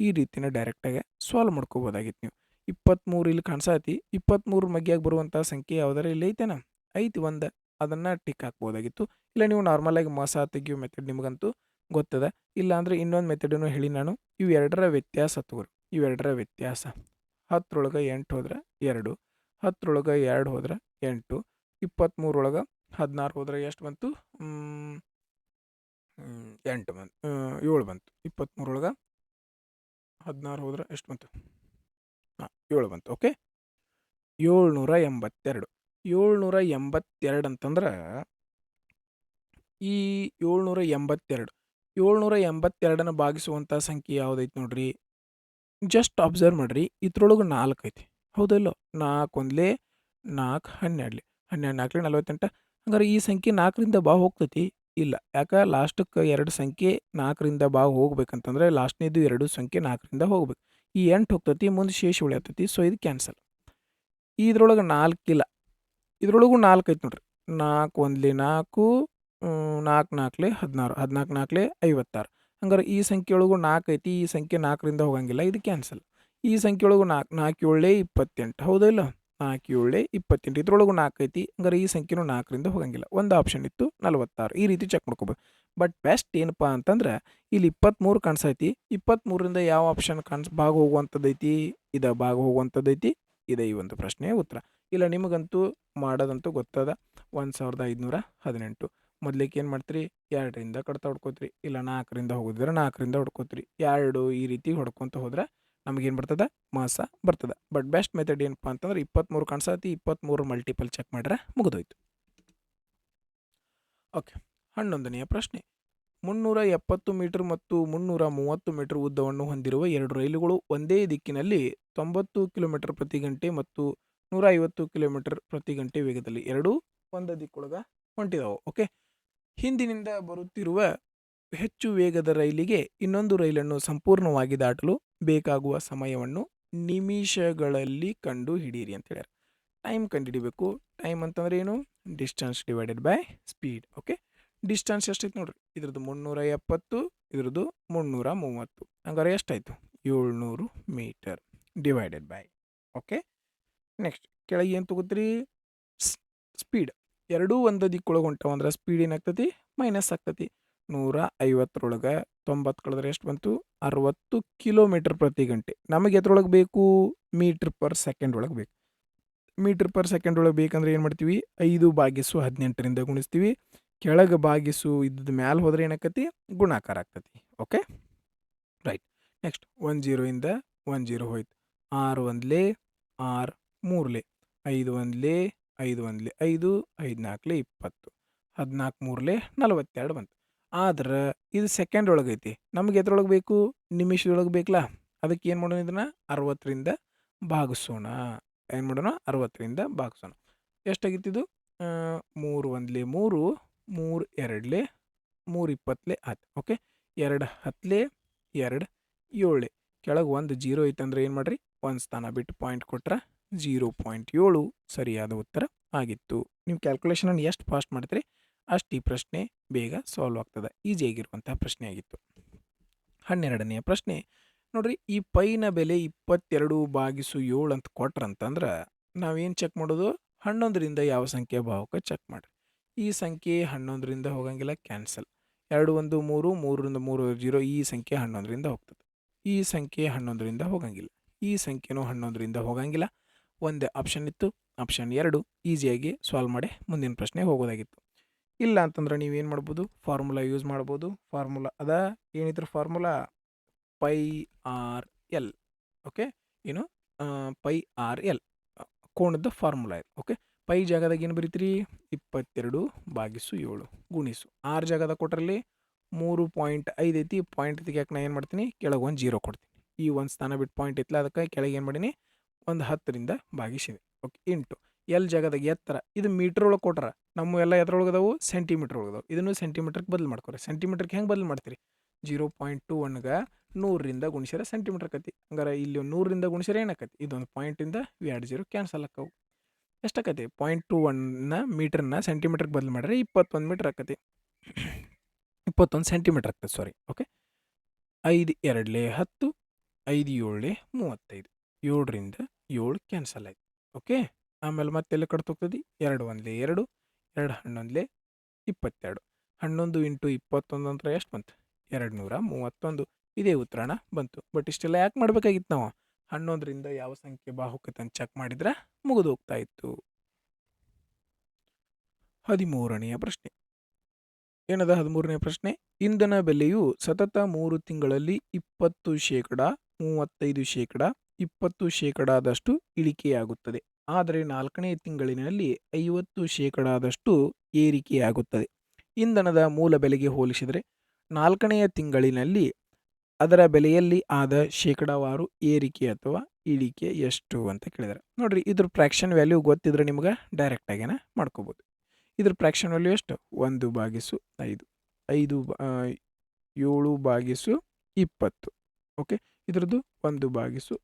ಈ ರೀತಿನ ಡೈರೆಕ್ಟಾಗಿ ಸಾಲ್ವ್ ಮಾಡ್ಕೋಬೋದಾಗಿತ್ತು ನೀವು. 23 ಇಲ್ಲಿ ಕಾಣಿಸತಿ. 23 ಮಗ್ಗಿಯಾಗಿ ಬರುವಂಥ ಸಂಖ್ಯೆ ಯಾವ್ದಾರ ಇಲ್ಲಿ ಐತೆನಾ? ಐತಿ ಒಂದು, ಅದನ್ನು ಟಿಕ್ ಹಾಕ್ಬೋದಾಗಿತ್ತು. ಇಲ್ಲ ನೀವು ನಾರ್ಮಲಾಗಿ ಮಸ ತೆಗಿಯೋ ಮೆಥಡ್ ನಿಮಗಂತೂ ಗೊತ್ತದ. ಇಲ್ಲ ಅಂದರೆ ಇನ್ನೊಂದು ಮೆಥಡನ್ನು ಹೇಳಿ ನಾನು. ಇವು ಎರಡರ ವ್ಯತ್ಯಾಸ ತಗೋರಿ. ಇವೆರಡರ ವ್ಯತ್ಯಾಸ 10ರೊಳಗೆ 8 ಹೋದ್ರೆ 2, 10ರೊಳಗೆ 2 ಹೋದ್ರೆ 8, 23ರೊಳಗೆ 16 ಹೋದ್ರೆ ಎಷ್ಟು ಬಂತು? 8 ಬಂತು, 7 ಬಂತು. 23ರೊಳಗೆ 16 ಹೋದ್ರೆ ಎಷ್ಟು ಬಂತು? 7 ಬಂತು. ಓಕೆ, 782. 782 ಅಂತಂದ್ರೆ ಈ 782 ಭಾಗಿಸುವಂಥ ಸಂಖ್ಯೆ ಯಾವುದೈತಿ ನೋಡ್ರಿ? ಜಸ್ಟ್ ಅಬ್ಸರ್ವ್ ಮಾಡ್ರಿ, ಇದ್ರೊಳಗೆ 4 ಐತಿ, ಹೌದಲ್ಲೋ? 4 1 4 12 12 4 48. ಹಂಗಾರೆ ಈ ಸಂಖ್ಯೆ 4ರಿಂದ ಹೋಗ್ತೈತಿ? ಇಲ್ಲ. ಯಾಕೆ? ಲಾಸ್ಟಕ್ಕೆ 2 ಸಂಖ್ಯೆ 4ರಿಂದ ಹೋಗ್ಬೇಕಂತಂದ್ರೆ ಲಾಸ್ಟ್ನೇದು 2 ಸಂಖ್ಯೆ 4ರಿಂದ ಹೋಗ್ಬೇಕು. ಈ 8 ಹೋಗ್ತೈತಿ, ಮುಂದೆ ಶೇಷ ಉಳಿಯತೈತಿ. ಸೊ ಇದು ಕ್ಯಾನ್ಸಲ್. ಇದ್ರೊಳಗೆ 4 ಇಲ್ಲ, ಇದ್ರೊಳಗೂ 4 ಐತಿ ನೋಡ್ರಿ. 4 1 4, 4 4 16, 14 4 56. ಹಂಗಾರೆ ಈ ಸಂಖ್ಯೆ ಒಳಗೂ 4 ಐತಿ, ಈ ಸಂಖ್ಯೆ 4ರಿಂದ ಹೋಗಂಗಿಲ್ಲ, ಇದು ಕ್ಯಾನ್ಸಲ್. ಈ ಸಂಖ್ಯೆ ಒಳಗೂ 4 4 7 28, ಹೌದಲ್ಲ? 4 7 28. ಇದ್ರೊಳಗೂ 4 ಐತಿ, ಹಂಗಾರೆ ಈ ಸಂಖ್ಯೆನೂ 4ರಿಂದ ಹೋಗಂಗಿಲ್ಲ. ಒಂದು ಆಪ್ಷನ್ ಇತ್ತು 46. ಈ ರೀತಿ ಚೆಕ್ ಮಾಡ್ಕೋಬೋದು. ಬಟ್ ಬೆಸ್ಟ್ ಏನಪ್ಪ ಅಂತಂದ್ರೆ ಇಲ್ಲಿ 23 ಕಾಣಿಸೈತಿ. 23ರಿಂದ ಯಾವ ಆಪ್ಷನ್ ಭಾಗ ಹೋಗುವಂಥದ್ದೈತಿ? ಇದು ಭಾಗ ಹೋಗುವಂಥದ್ದೈತಿ. ಇದೆ ಈ ಒಂದು ಪ್ರಶ್ನೆಯ ಉತ್ತರ. ಇಲ್ಲ ನಿಮಗಂತೂ ಮಾಡೋದಂತೂ ಗೊತ್ತದ. 1518. ಮೊದಲಿಗೆ ಏನು ಮಾಡ್ತೀರಿ? 2ರಿಂದ ಕಡ್ತಾ ಹೊಡ್ಕೋತೀರಿ. ಇಲ್ಲ 4ರಿಂದ ಹೋಗಿದ್ರೆ 4ರಿಂದ ಹೊಡ್ಕೋತೀರಿ. 2 ಈ ರೀತಿ ಹೊಡ್ಕೊತ ಹೋದ್ರೆ ನಮಗೇನು ಬರ್ತದೆ? ಮಾಸ ಬರ್ತದೆ. ಬಟ್ ಬೆಸ್ಟ್ ಮೆಥಡ್ ಏನಪ್ಪ ಅಂತಂದ್ರೆ 23 ಕಾಣಿಸತಿ, 23 ಮಲ್ಟಿಪಲ್ ಚೆಕ್ ಮಾಡ್ರೆ ಮುಗಿದೋಯ್ತು. ಓಕೆ, 11ನೆಯ ಪ್ರಶ್ನೆ. 370 ಮೀಟರ್ ಮತ್ತು 330 ಮೀಟರ್ ಉದ್ದವನ್ನು ಹೊಂದಿರುವ 2 ರೈಲುಗಳು ಒಂದೇ ದಿಕ್ಕಿನಲ್ಲಿ 90 ಕಿಲೋಮೀಟರ್ ಪ್ರತಿ ಗಂಟೆ ಮತ್ತು 150 ಕಿಲೋಮೀಟರ್ ಪ್ರತಿ ಗಂಟೆ ವೇಗದಲ್ಲಿ ಎರಡೂ ಒಂದು ದಿಕ್ಕೊಳಗೆ ಹೊಂಟಿದಾವೆ. ಓಕೆ, ಹಿಂದಿನಿಂದ ಬರುತ್ತಿರುವ ಹೆಚ್ಚು ವೇಗದ ರೈಲಿಗೆ ಇನ್ನೊಂದು ರೈಲನ್ನು ಸಂಪೂರ್ಣವಾಗಿ ದಾಟಲು ಬೇಕಾಗುವ ಸಮಯವನ್ನು ನಿಮಿಷಗಳಲ್ಲಿ ಕಂಡು ಹಿಡೀರಿ ಅಂತ ಹೇಳ್ಯಾರ. ಟೈಮ್ ಕಂಡುಹಿಡಿಬೇಕು. ಟೈಮ್ ಅಂತಂದ್ರೆ ಏನು? Distance divided by speed. Okay, distance ಎಷ್ಟೈತೆ ನೋಡ್ರಿ? ಇದ್ರದ್ದು 370, ಇದ್ರದ್ದು 330. ಹಂಗಾರೆ ಎಷ್ಟಾಯಿತು? 700 metre divided by. Okay, next ಕೆಳಗೆ ಏನು ತಗೋತೀರಿ? ಸ್ಪೀಡ್. ಎರಡೂ ಒಂದು ದಿಕ್ಕೊಳಗೆ ಹೊಂಟಾವ ಅಂದ್ರೆ ಸ್ಪೀಡ್ ಏನಾಗ್ತತಿ? ಮೈನಸ್ ಆಗ್ತತಿ. 150ರೊಳಗೆ 90 ಕಳೆದ್ರೆ ಎಷ್ಟು ಬಂತು? 60 ಕಿಲೋಮೀಟರ್ ಪ್ರತಿ ಗಂಟೆ. ನಮಗೆ ಎದ್ರೊಳಗೆ ಬೇಕು? ಮೀಟ್ರ್ ಪರ್ ಸೆಕೆಂಡ್ ಒಳಗೆ ಬೇಕು. ಮೀಟ್ರ್ ಪರ್ ಸೆಕೆಂಡ್ ಒಳಗೆ ಬೇಕಂದ್ರೆ ಏನು ಮಾಡ್ತೀವಿ? 5/18ರಿಂದ ಗುಣಿಸ್ತೀವಿ. ಕೆಳಗೆ ಭಾಗಿಸು ಇದ್ದದ ಮ್ಯಾಲೆ ಹೋದ್ರೆ ಏನಾಕತಿ? ಗುಣಾಕಾರ ಆಗ್ತತಿ. Okay, right. ನೆಕ್ಸ್ಟ್ 10ಇಂದ 10 ಹೋಯ್ತು. 6 1 6 3 5 1 5 1 5 5 4 20, 14 3 42 ಬಂತು. ಆದ್ರೆ ಇದು ಸೆಕೆಂಡ್ ಒಳಗೈತಿ. ನಮಗೆ ಎದ್ರೊಳಗೆ ಬೇಕು? ನಿಮಿಷದೊಳಗೆ ಬೇಕಲ್ಲ. ಅದಕ್ಕೆ ಏನು ಮಾಡೋಣ? ಇದನ್ನು 60ರಿಂದ ಭಾಗಿಸೋಣ. ಏನು ಮಾಡೋಣ? 60ರಿಂದ ಭಾಗಿಸೋಣ. ಎಷ್ಟಾಗಿತ್ತಿದು? 3 1 3, 3 2 3 20 10. ಓಕೆ, 2 10 2 7. ಕೆಳಗೆ ಒಂದು 0 ಐತಂದ್ರೆ ಏನು ಮಾಡಿರಿ? ಒಂದು ಸ್ಥಾನ ಬಿಟ್ಟು ಪಾಯಿಂಟ್ ಕೊಟ್ರೆ 0.7 ಸರಿಯಾದ ಉತ್ತರ ಆಗಿತ್ತು. ನೀವು ಕ್ಯಾಲ್ಕುಲೇಷನನ್ನು ಎಷ್ಟು ಫಾಸ್ಟ್ ಮಾಡ್ತೀರಿ ಅಷ್ಟು ಈ ಪ್ರಶ್ನೆ ಬೇಗ ಸಾಲ್ವ್ ಆಗ್ತದೆ. ಈಸಿಯಾಗಿರುವಂತಹ ಪ್ರಶ್ನೆ ಆಗಿತ್ತು. 12ನೆಯ ಪ್ರಶ್ನೆ ನೋಡ್ರಿ, ಈ ಪೈನ ಬೆಲೆ 22/7 ಅಂತ ಕೊಟ್ರಂತಂದ್ರೆ ನಾವೇನು ಚೆಕ್ ಮಾಡೋದು? 11ರಿಂದ ಯಾವ ಸಂಖ್ಯೆ ಭಾವಕ ಚೆಕ್ ಮಾಡಿರಿ. ಈ ಸಂಖ್ಯೆ 11ರಿಂದ ಹೋಗಂಗಿಲ್ಲ, ಕ್ಯಾನ್ಸಲ್. 2 1 3, 3ರಿಂದ 3 0, ಈ ಸಂಖ್ಯೆ 11ರಿಂದ ಹೋಗ್ತದೆ. ಈ ಸಂಖ್ಯೆ 11ರಿಂದ ಹೋಗಂಗಿಲ್ಲ, ಈ ಸಂಖ್ಯೆನೂ 11ರಿಂದ ಹೋಗಂಗಿಲ್ಲ. ಒಂದು ಆಪ್ಷನ್ ಇತ್ತು, ಆಪ್ಷನ್ 2. ಈಸಿಯಾಗಿ ಸಾಲ್ವ್ ಮಾಡಿ ಮುಂದಿನ ಪ್ರಶ್ನೆ ಹೋಗೋದಾಗಿತ್ತು. ಇಲ್ಲ ಅಂತಂದ್ರೆ ನೀವೇನು ಮಾಡ್ಬೋದು? ಫಾರ್ಮುಲಾ ಯೂಸ್ ಮಾಡ್ಬೋದು. ಫಾರ್ಮುಲಾ ಅದ ಏನಿದ್ರ formula pi r l. Okay, ಏನು ಪೈ ಆರ್ ಎಲ್ ಕೋಣದ ಫಾರ್ಮುಲಾ ಇದೆ. ಓಕೆ, ಪೈ ಜಾಗದಾಗ ಏನು ಬರೀತೀರಿ? 22/7 ಗುಣಿಸು ಆರ್ ಜಾಗದಾಗ ಕೊಟ್ರಲ್ಲಿ 3.5 ಐತಿ. ಪಾಯಿಂಟ್ ತೆಗಿಯಕ್ಕೆ ನಾ ಏನು ಮಾಡ್ತೀನಿ? ಕೆಳಗೆ ಒಂದು 0 ಕೊಡ್ತೀನಿ. ಈ ಒಂದು ಸ್ಥಾನ ಬಿಟ್ಟು ಪಾಯಿಂಟ್ ಇತ್ತಲ್ಲ, ಅದಕ್ಕೆ ಕೆಳಗೆ ಏನು ಮಾಡೀನಿ? ಒಂದು 10ರಿಂದ ಭಾಗಿಸಿದೆ. ಓಕೆ, ಇಂಟು ಎಲ್ ಜಾಗದಾಗ ಎತ್ತರ, ಇದು ಮೀಟ್ರ್ ಒಳಗೆ ಕೊಟ್ರ, ನಮ್ಮ ಎಲ್ಲ ಎದ್ರೊಳಗದವು ಸೆಂಟಿಮೀಟ್ರ್ ಒಳಗದವು. ಇದನ್ನು ಸೆಂಟಿಮೀಟ್ರಿಗೆ ಬದಲು ಮಾಡ್ಕೊರಿ. ಸೆಂಟಿಮೀಟ್ರಿಗೆ ಹೆಂಗೆ ಬದಲು ಮಾಡ್ತೀರಿ? 0.21ಗೆ 100ರಿಂದ ಗುಣಿಸಿದ್ರೆ ಸೆಂಟಿಮೀಟ್ರ್ ಆಕತಿ. ಹಂಗಾರೆ ಇಲ್ಲಿ 100ರಿಂದ ಗುಣಿಸಿದ್ರೆ ಏನಾಕತಿ? ಇದೊಂದು ಪಾಯಿಂಟಿಂದ 2 0 ಕ್ಯಾನ್ಸಲ್ ಆಕ್ಕವು. ಎಷ್ಟಾಕತಿ? 0.21ನ ಮೀಟ್ರನ್ನ ಸೆಂಟಿಮೀಟ್ರಿಗೆ ಬದಲು ಮಾಡಿದ್ರೆ 21 ಮೀಟ್ರ್ ಆಕತಿ. 21 ಸೆಂಟಿಮೀಟ್ರ್ ಆಗ್ತದೆ, ಸಾರಿ. ಓಕೆ, 5 2 10, 5 7 35, 7ರಿಂದ 7 ಕ್ಯಾನ್ಸಲ್ ಆಯ್ತು. ಓಕೆ, ಆಮೇಲೆ ಮತ್ತೆಲ್ಲ ಕಟ್ತ ಹೋಗ್ತದೆ? 2 1 2, 2 11 22. 11 × 21 ಅಂದ್ರೆ ಎಷ್ಟು ಬಂತು? 231. ಇದೇ ಉತ್ತರನ ಬಂತು. ಬಟ್ ಇಷ್ಟೆಲ್ಲ ಯಾಕೆ ಮಾಡಬೇಕಾಗಿತ್ತು ನಾವು? 11ರಿಂದ ಯಾವ ಸಂಖ್ಯೆ ಬಾಹುಕತೆ ಅಂತ ಚೆಕ್ ಮಾಡಿದ್ರೆ ಮುಗಿದು ಹೋಗ್ತಾ ಇತ್ತು. 13ನೆಯ ಪ್ರಶ್ನೆ ಏನದ? 13ನೇ ಪ್ರಶ್ನೆ, ಇಂಧನ ಬೆಲೆಯು ಸತತ 3 ತಿಂಗಳಲ್ಲಿ 20%, 35%, 20%ದಷ್ಟು ಇಳಿಕೆಯಾಗುತ್ತದೆ. ಆದರೆ 4ನೇ ತಿಂಗಳಿನಲ್ಲಿ 50%ದಷ್ಟು ಏರಿಕೆಯಾಗುತ್ತದೆ. ಇಂಧನದ ಮೂಲ ಬೆಲೆಗೆ ಹೋಲಿಸಿದರೆ 4ನೆಯ ತಿಂಗಳಿನಲ್ಲಿ ಅದರ ಬೆಲೆಯಲ್ಲಿ ಆದ ಶೇಕಡಾವಾರು ಏರಿಕೆ ಅಥವಾ ಇಳಿಕೆ ಎಷ್ಟು ಅಂತ ಕೇಳಿದ್ದಾರೆ. ನೋಡ್ರಿ, ಇದ್ರ ಫ್ರ್ಯಾಕ್ಷನ್ ವ್ಯಾಲ್ಯೂ ಗೊತ್ತಿದ್ರೆ ನಿಮ್ಗೆ ಡೈರೆಕ್ಟಾಗೇನ ಮಾಡ್ಕೋಬೋದು. ಇದ್ರ ಫ್ರ್ಯಾಕ್ಷನ್ ವ್ಯಾಲ್ಯೂ ಎಷ್ಟು? 1/5, 7/20. ಓಕೆ, ಇದ್ರದ್ದು 1/5,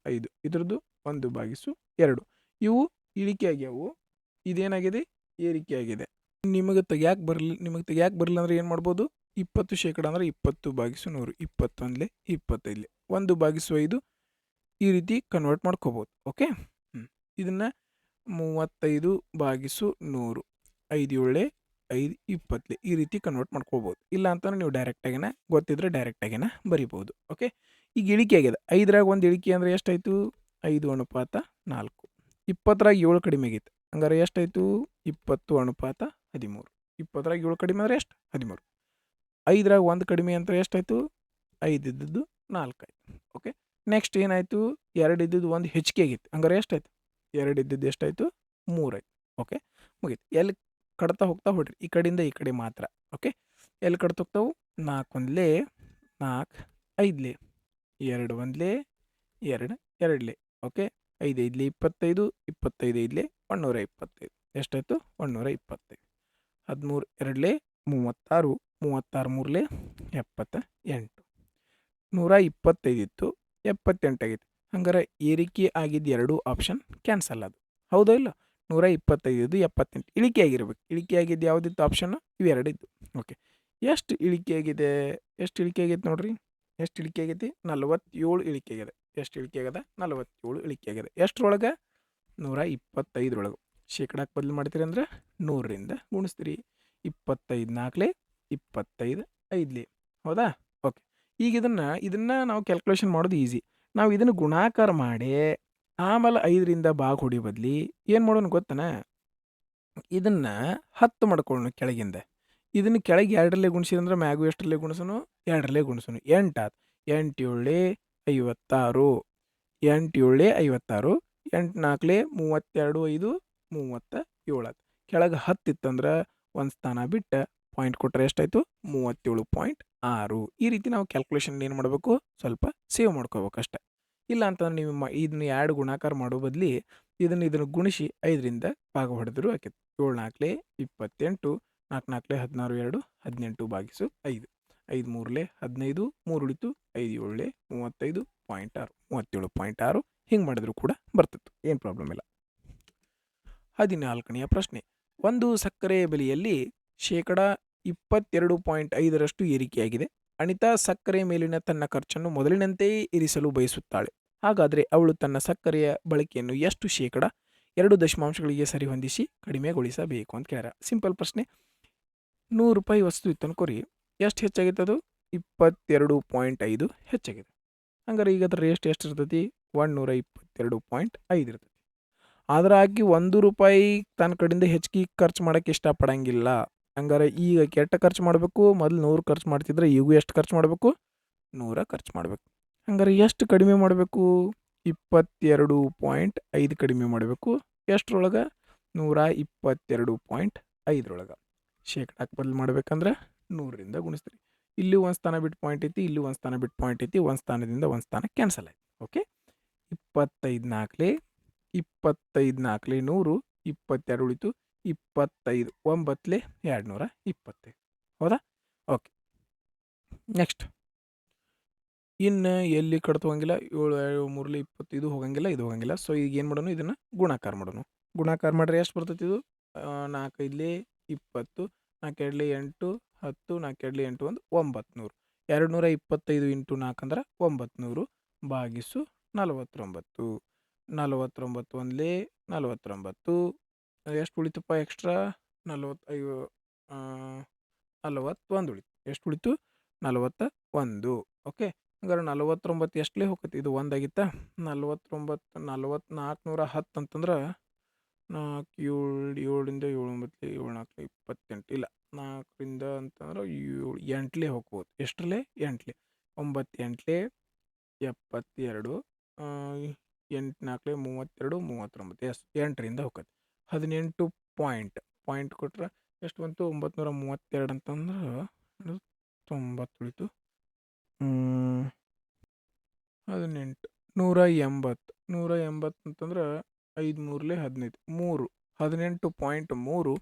ಇದ್ರದ್ದು 1/2. ಇವು ಇಳಿಕೆ ಆಗ್ಯಾವು, ಇದೇನಾಗಿದೆ? ಏರಿಕೆ ಆಗಿದೆ. ನಿಮಗೆ ತೆಗಿಯಾಕೆ ಬರಲಿಲ್ಲ ಅಂದ್ರೆ ಏನು ಮಾಡ್ಬೋದು? 20% ಅಂದ್ರೆ 20/100, 21 25, 1/5 ಈ ರೀತಿ ಕನ್ವರ್ಟ್ ಮಾಡ್ಕೋಬೋದು. ಓಕೆ, ಇದನ್ನು 35/100, 5 7 5 20 ಈ ರೀತಿ ಕನ್ವರ್ಟ್ ಮಾಡ್ಕೋಬೋದು. ಇಲ್ಲ ಅಂತಂದ್ರೆ ನೀವು ಡೈರೆಕ್ಟಾಗಿನ ಗೊತ್ತಿದ್ರೆ ಡೈರೆಕ್ಟಾಗಿನ ಬರಿಬೋದು. ಓಕೆ, ಈಗ ಇಳಿಕೆ ಆಗಿದೆ. 5ರಾಗ ಒಂದು ಇಳಿಕೆ ಅಂದರೆ ಎಷ್ಟಾಯಿತು? 5:4. 20ರಾಗ 7 ಕಡಿಮೆ ಆಗೈತೆ, ಹಂಗಾರೆ ಎಷ್ಟಾಯಿತು? 20:13. 20ರಾಗ 7 ಕಡಿಮೆ ಅಂದರೆ ಎಷ್ಟು? 13. 5ರಾಗ 1 ಕಡಿಮೆ ಅಂತ ಎಷ್ಟಾಯಿತು? 5 ಇದ್ದದ್ದು 4 ಆಯಿತು. ಓಕೆ, ನೆಕ್ಸ್ಟ್ ಏನಾಯಿತು? 2 ಇದ್ದದ್ದು 1 ಹೆಚ್ಚಿಗೆ ಆಗಿತ್ತು, ಹಂಗಾರೆ ಎಷ್ಟಾಯಿತು? 2 ಇದ್ದದ್ದು ಎಷ್ಟಾಯಿತು? 3 ಆಯಿತು. ಓಕೆ, ಮುಗೀತು. ಎಲ್ಲಿ ಕಡ್ತಾ ಹೋಗ್ತಾ ಹೊಡ್ರಿ, ಈ ಕಡೆಯಿಂದ ಈ ಕಡೆ ಮಾತ್ರ. ಓಕೆ, ಎಲ್ಲಿ ಕಡ್ತಾ ಹೋಗ್ತಾವು? 4 1 4, 5 2 1 2 2. ಓಕೆ, 5 5 25, 25 5 125. ಎಷ್ಟಾಯಿತು? 125. 13 2 36, 36 3 78. 125 ಇತ್ತು, 78 ಆಗೈತಿ. ಹಂಗಾರೆ ಏರಿಕೆ ಆಗಿದ್ದು 2 ಆಪ್ಷನ್ ಕ್ಯಾನ್ಸಲ್ ಅದು. ಹೌದಾ ಇಲ್ಲ? 125 78 ಇಳಿಕೆ ಆಗಿರ್ಬೇಕು. ಇಳಿಕೆ ಆಗಿದ್ದು ಯಾವುದಿತ್ತು ಆಪ್ಷನ್? ಇವೆರಡು ಇದ್ದು. ಓಕೆ, ಎಷ್ಟು ಇಳಿಕೆ ಆಗಿದೆ? ಎಷ್ಟು ಇಳಿಕೆ ಆಗೈತೆ ನೋಡ್ರಿ? ಎಷ್ಟು ಇಳಿಕೆ ಆಗೈತಿ? 47 ಇಳಿಕೆ ಆಗಿದೆ. ಎಷ್ಟು ಇಳಿಕೆ ಆಗ್ಯದ? 47 ಇಳಿಕೆ ಆಗಿದೆ. ಎಷ್ಟರೊಳಗೆ? 125 ಶೇಕಡಾಕ್ಕೆ ಬದಲು ಮಾಡ್ತೀರಿ ಅಂದ್ರೆ 100ರಿಂದ ಗುಣಿಸ್ತೀರಿ. 25 4 25 5. ಹೌದಾ? ಓಕೆ, ಈಗ ಇದನ್ನು ನಾವು ಕ್ಯಾಲ್ಕುಲೇಷನ್ ಮಾಡೋದು ಈಸಿ. ನಾವು ಇದನ್ನು ಗುಣಾಕಾರ ಮಾಡಿ ಆಮೇಲೆ 5ರಿಂದ ಭಾಗ ಹೊಡಿ ಬದಲಿ ಏನು ಮಾಡೋಣ ಗೊತ್ತನ? ಇದನ್ನು 10 ಮಾಡ್ಕೊಳ್ಳೋಣ ಕೆಳಗಿಂದ. ಇದನ್ನು ಕೆಳಗೆ 2ರಲ್ಲೇ ಗುಣಿಸಿದ್ರೆ ಮ್ಯಾಗು ಎಷ್ಟರಲ್ಲೇ ಗುಣಿಸೋನು? 2ರಲ್ಲೇ ಗುಣಿಸೋನು. 8 ಆಯ್ತು. 8 7 56, 8 7 56, 8 4 32 5 37 ಆಯ್ತು. ಕೆಳಗೆ 10 ಇತ್ತಂದ್ರೆ ಒಂದು ಸ್ಥಾನ ಬಿಟ್ಟು ಪಾಯಿಂಟ್ ಕೊಟ್ಟರೆ ಎಷ್ಟಾಯಿತು? 37.6. ಈ ರೀತಿ ನಾವು ಕ್ಯಾಲ್ಕುಲೇಷನ್ ಏನು ಮಾಡಬೇಕು? ಸ್ವಲ್ಪ ಸೇವ್ ಮಾಡ್ಕೋಬೇಕು ಅಷ್ಟೆ. ಇಲ್ಲ ಅಂತಂದ್ರೆ ನೀವು ಇದನ್ನ 2 ಗುಣಾಕಾರ ಮಾಡೋ ಬದಲಿ ಇದನ್ನು ಗುಣಿಸಿ 5ರಿಂದ ಭಾಗ ಹೊಡೆದ್ರು ಆಕೈತಿ. 7 4 28, 4 4 16 2 18/5, 5 3 15, 3 ಉಳಿತು, 5 7 35.6, 37.6. ಹಿಂಗೆ ಮಾಡಿದ್ರು ಕೂಡ ಬರ್ತಿತ್ತು, ಏನು ಪ್ರಾಬ್ಲಮ್ ಇಲ್ಲ. 14ನೆಯ ಪ್ರಶ್ನೆ, ಒಂದು ಸಕ್ಕರೆ ಬೆಲೆಯಲ್ಲಿ ಶೇಕಡ 22.5ರಷ್ಟು ಏರಿಕೆಯಾಗಿದೆ. ಅನಿತಾ ಸಕ್ಕರೆ ಮೇಲಿನ ತನ್ನ ಖರ್ಚನ್ನು ಮೊದಲಿನಂತೆಯೇ ಇರಿಸಲು ಬಯಸುತ್ತಾಳೆ. ಹಾಗಾದರೆ ಅವಳು ತನ್ನ ಸಕ್ಕರೆಯ ಬಳಕೆಯನ್ನು ಎಷ್ಟು ಶೇಕಡ 2 ದಶಮಾಂಶಗಳಿಗೆ ಸರಿಹೊಂದಿಸಿ ಕಡಿಮೆಗೊಳಿಸಬೇಕು ಅಂತ ಕೇಳ್ಯಾರ. ಸಿಂಪಲ್ ಪ್ರಶ್ನೆ. 100 ರೂಪಾಯಿ ವಸ್ತು ಇತ್ತು ಅನ್ಕೋರಿ, ಎಷ್ಟು ಹೆಚ್ಚಾಗೈತೆ ಅದು 22.5 ಹೆಚ್ಚಾಗಿದೆ. ಹಂಗಾರೆ ಈಗ ಅದ್ರ ರೇಟ್ ಎಷ್ಟು ಇರ್ತೈತಿ 122.5 ಇರ್ತೈತಿ. ಆದ್ರೆ ಆಕಿ 1 ರೂಪಾಯಿ ತನ್ನ ಕಡೆಯಿಂದ ಹೆಚ್ಚಿಗೆ ಖರ್ಚು ಮಾಡೋಕ್ಕೆ ಇಷ್ಟಪಡಂಗಿಲ್ಲ. ಹಂಗಾರೆ ಈಗ ಕೆಟ್ಟ ಖರ್ಚು ಮಾಡಬೇಕು, ಮೊದಲು 100 ಖರ್ಚು ಮಾಡ್ತಿದ್ರೆ ಈಗೂ ಎಷ್ಟು ಖರ್ಚು ಮಾಡಬೇಕು 100 ಖರ್ಚು ಮಾಡಬೇಕು. ಹಂಗಾರೆ ಎಷ್ಟು ಕಡಿಮೆ ಮಾಡಬೇಕು 22.5 ಕಡಿಮೆ ಮಾಡಬೇಕು. ಎಷ್ಟರೊಳಗೆ 122.5ರೊಳಗೆ ಶೇಕಡಾಕ್ಕೆ ಬದಲು ಮಾಡ್ಬೇಕಂದ್ರೆ 100ರಿಂದ ಗುಣಿಸ್ತೀರಿ. ಇಲ್ಲಿ ಒಂದು ಸ್ಥಾನ ಬಿಟ್ಟು ಪಾಯಿಂಟ್ ಐತಿ, ಇಲ್ಲಿ ಒಂದು ಸ್ಥಾನ ಬಿಟ್ಟು ಪಾಯಿಂಟ್ ಐತಿ, ಒಂದು ಸ್ಥಾನದಿಂದ ಒಂದು ಸ್ಥಾನ ಕ್ಯಾನ್ಸಲ್ ಆಯ್ತು. ಓಕೆ, 25 ನಾಲ್ಕಲೆ 100, 22 ಉಳಿತು 25, 9ಲೆ 225. ಹೌದಾ? Okay, next. ಇನ್ನು ಎಲ್ಲಿ ಕಡ್ತು ಹೋಗಂಗಿಲ್ಲ, 7 3 20 ಇದು ಹೋಗಂಗಿಲ್ಲ, ಇದು ಹೋಗಂಗಿಲ್ಲ. ಸೊ ಈಗ ಏನು ಮಾಡೋಣ, ಇದನ್ನು ಗುಣಾಕಾರ ಮಾಡೋಣ. ಗುಣಾಕಾರ ಮಾಡ್ರೆ ಎಷ್ಟು ಬರ್ತೈತಿ ಇದು 4 5 20, 4 2 8 10, 4 2 8 1 900. 225 ಇಂಟು 4 ಅಂದ್ರೆ 900 ಭಾಗಿಸು 49. 49 ಒಂದ್ಲೆ 49. ಎಷ್ಟು ಉಳಿತಪ್ಪ ಎಕ್ಸ್ಟ್ರಾ 41 ಉಳಿತು. ಎಷ್ಟು ಉಳಿತು 41. ಓಕೆ, ಹಂಗಾರೆ 49 ಎಷ್ಟಲೇ ಹೋಗತ್ತೆ, ಇದು ಒಂದಾಗಿತ್ತ 49 410 ಅಂತಂದ್ರೆ 4 7 7ರಿಂದ 7 9 7 4 28 ಇಲ್ಲ 4ರಿಂದ ಅಂತಂದ್ರೆ 7 8ಲೇ ಹೋಗ್ಬೋದು. ಎಷ್ಟರಲ್ಲೇ 8ಲೇ 9 8ಲೇ 72, 8 4 32 39. ಎಸ್ 8ರಿಂದ ಹೋಗತ್ತೆ. 18 ಪಾಯಿಂಟ್ ಕೊಟ್ರೆ ಎಷ್ಟು ಬಂತು 932 ಅಂತಂದ್ರೆ 90 ಉಳಿತು. 18 180 ಅಂತಂದ್ರೆ 5 3ಲೆ 15 3 18.3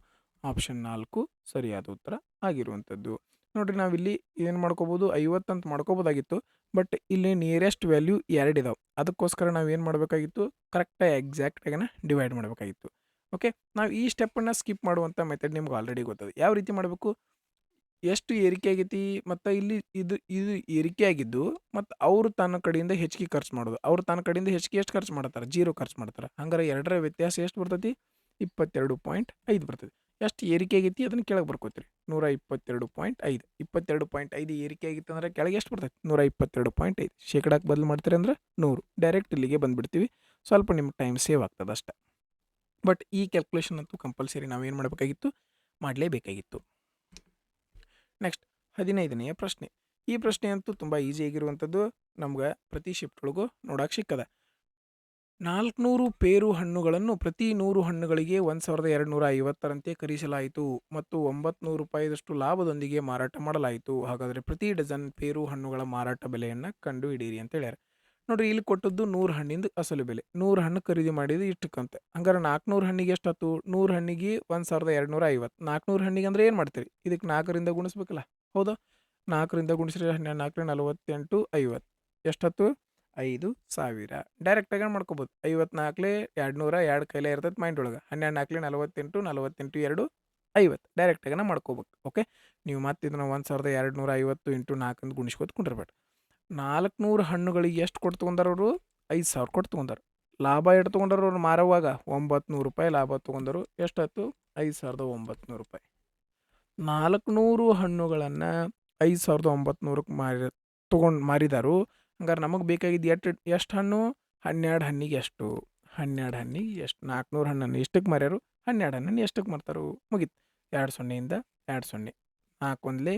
ಆಪ್ಷನ್ 4 ಸರಿಯಾದ ಉತ್ತರ ಆಗಿರುವಂಥದ್ದು. ನೋಡಿರಿ, ನಾವಿಲ್ಲಿ ಏನು ಮಾಡ್ಕೋಬೋದು 50 ಅಂತ ಮಾಡ್ಕೋಬೋದಾಗಿತ್ತು. ಬಟ್ ಇಲ್ಲಿ ನಿಯರೆಸ್ಟ್ ವ್ಯಾಲ್ಯೂ 2 ಇದಾವೆ. ಅದಕ್ಕೋಸ್ಕರ ನಾವು ಏನು ಮಾಡಬೇಕಾಗಿತ್ತು, ಕರೆಕ್ಟಾಗಿ ಎಕ್ಸಾಕ್ಟಾಗಿನ ಡಿವೈಡ್ ಮಾಡಬೇಕಾಗಿತ್ತು. ಓಕೆ, ನಾವು ಈ ಸ್ಟೆಪ್ಪನ್ನು ಸ್ಕಿಪ್ ಮಾಡುವಂಥ ಮೆಥಡ್ ನಿಮ್ಗೆ ಆಲ್ರೆಡಿ ಗೊತ್ತದ. ಯಾವ ರೀತಿ ಮಾಡಬೇಕು, ಎಷ್ಟು ಏರಿಕೆ ಆಗೈತಿ ಮತ್ತು ಇಲ್ಲಿ ಇದು ಏರಿಕೆ ಆಗಿದ್ದು ಮತ್ತು ಅವರು ತನ್ನ ಕಡೆಯಿಂದ ಹೆಚ್ಚಿಗೆ ಖರ್ಚು ಮಾಡೋದು. ಅವ್ರು ತನ್ನ ಕಡೆಯಿಂದ ಹೆಚ್ಚಿಗೆ ಎಷ್ಟು ಖರ್ಚು ಮಾಡ್ತಾರೆ 0 ಖರ್ಚು ಮಾಡ್ತಾರೆ. ಹಂಗಾರೆ ಎರಡರ ವ್ಯತ್ಯಾಸ ಎಷ್ಟು ಬರ್ತೈತಿ 22.5 ಬರ್ತೈತಿ. ಎಷ್ಟು ಏರಿಕೆ ಆಗೈತಿ ಅದನ್ನು ಕೆಳಗೆ ಬರ್ಕೋತೀರಿ 122.5. 22.5 ಏರಿಕೆ ಆಗಿತ್ತು ಅಂದರೆ ಕೆಳಗೆ ಎಷ್ಟು ಬರ್ತೈತಿ 122.5. ಶೇಕಡಾಕ್ಕೆ ಬದಲು ಮಾಡ್ತೀರಿ ಅಂದ್ರೆ 100. ಡೈರೆಕ್ಟ್ ಇಲ್ಲಿಗೆ ಬಂದುಬಿಡ್ತೀವಿ. ಸ್ವಲ್ಪ ನಿಮ್ಗೆ ಟೈಮ್ ಸೇವ್ ಆಗ್ತದೆ ಅಷ್ಟೆ. ಬಟ್ ಈ ಕ್ಯಾಲ್ಕುಲೇಷನ್ ಅಂತೂ ಕಂಪಲ್ಸರಿ ನಾವೇನು ಮಾಡಬೇಕಾಗಿತ್ತು, ಮಾಡಲೇಬೇಕಾಗಿತ್ತು. ನೆಕ್ಸ್ಟ್ 15ನೆಯ ಪ್ರಶ್ನೆ. ಈ ಪ್ರಶ್ನೆ ಅಂತೂ ತುಂಬ ಈಸಿಯಾಗಿರುವಂಥದ್ದು, ನಮ್ಗೆ ಪ್ರತಿ ಶಿಫ್ಟ್ ಒಳಗೂ ನೋಡೋಕೆ ಸಿಕ್ಕದ. 400 ಪೇರು ಹಣ್ಣುಗಳನ್ನು ಪ್ರತಿ 100 ಹಣ್ಣುಗಳಿಗೆ 1250ರಂತೆ ಖರೀದಿಸಲಾಯಿತು ಮತ್ತು 900 ರೂಪಾಯಿದಷ್ಟು ಲಾಭದೊಂದಿಗೆ ಮಾರಾಟ ಮಾಡಲಾಯಿತು. ಹಾಗಾದರೆ ಪ್ರತಿ ಡಜನ್ ಪೇರು ಹಣ್ಣುಗಳ ಮಾರಾಟ ಬೆಲೆಯನ್ನು ಕಂಡು ಹಿಡಿಯಿರಿ ಅಂತ ಹೇಳ್ಯಾರ. ನೋಡಿರಿ, ಇಲ್ಲಿ ಕೊಟ್ಟದ್ದು 100 ಹಣ್ಣಿಂದು ಅಸಲು ಬೆಲೆ. 100 ಹಣ್ಣು ಖರೀದಿ ಮಾಡಿದ್ದು ಇಷ್ಟಕ್ಕಂತೆ. ಹಂಗಾರೆ 400 ಹಣ್ಣಿಗೆ ಎಷ್ಟಾಯ್ತು 100 ಹಣ್ಣಿಗೆ 1250. 400 ಹಣ್ಣಿಗೆ ಅಂದರೆ ಏನು ಮಾಡ್ತೀರಿ, ಇದಕ್ಕೆ 4ರಿಂದ ಗುಣಿಸ್ಬೇಕಲ್ಲ. ಹೌದಾ? 4ರಿಂದ ಗುಣಿಸ್ರಿ 4 48 50 ಎಷ್ಟಾಯ್ತು 5000. ಡೈರೆಕ್ಟಾಗಿ ಮಾಡ್ಕೋಬೋದು. 54 200 2 ಕೈಲೇ ಇರ್ತೈತೆ ಮೈಂಡ್ ಒಳಗೆ. 12 48 48 2 50 ಡೈರೆಕ್ಟಾಗಿ ಮಾಡ್ಕೋಬೇಕು. ಓಕೆ, ನೀವು ಮತ್ತೆ ಇದನ್ನು 1250 ಇಂಟು 4 ಅಂತ ಗುಣಿಸ್ಕೋತ ಕುಂಡಿರ್ಬೇಡ. 400 ಹಣ್ಣುಗಳಿಗೆ ಎಷ್ಟು ಕೊಟ್ಟು ತೊಗೊಂಡಾರ ಅವರು 5000 ಕೊಟ್ಟು ತೊಗೊಂಡಾರ. ಲಾಭ ಎಷ್ಟು ತೊಗೊಂಡಾರ ಅವ್ರು ಮಾರುವಾಗ 900 ರೂಪಾಯಿ ಲಾಭ ತೊಗೊಂಡರು. ಎಷ್ಟಾಯ್ತು 5900 ರೂಪಾಯಿ. 400 ಹಣ್ಣುಗಳನ್ನು 5900ಕ್ಕೆ ಮಾರಿದಾರು. ಹಂಗಾರೆ ನಮಗೆ ಬೇಕಾಗಿದ್ದು ಎಷ್ಟು ಹಣ್ಣು 12 ಹಣ್ಣಿಗೆ ಎಷ್ಟು 12 ಹಣ್ಣಿಗೆ ಎಷ್ಟು 400 ಹಣ್ಣನ್ನು ಎಷ್ಟಕ್ಕೆ ಮಾರ್ಯಾರು 12 ಹಣ್ಣನ್ನು ಎಷ್ಟಕ್ಕೆ ಮಾರ್ತಾರು. ಮುಗೀತು. 2 0ಯಿಂದ 2 0 4 1ಲೆ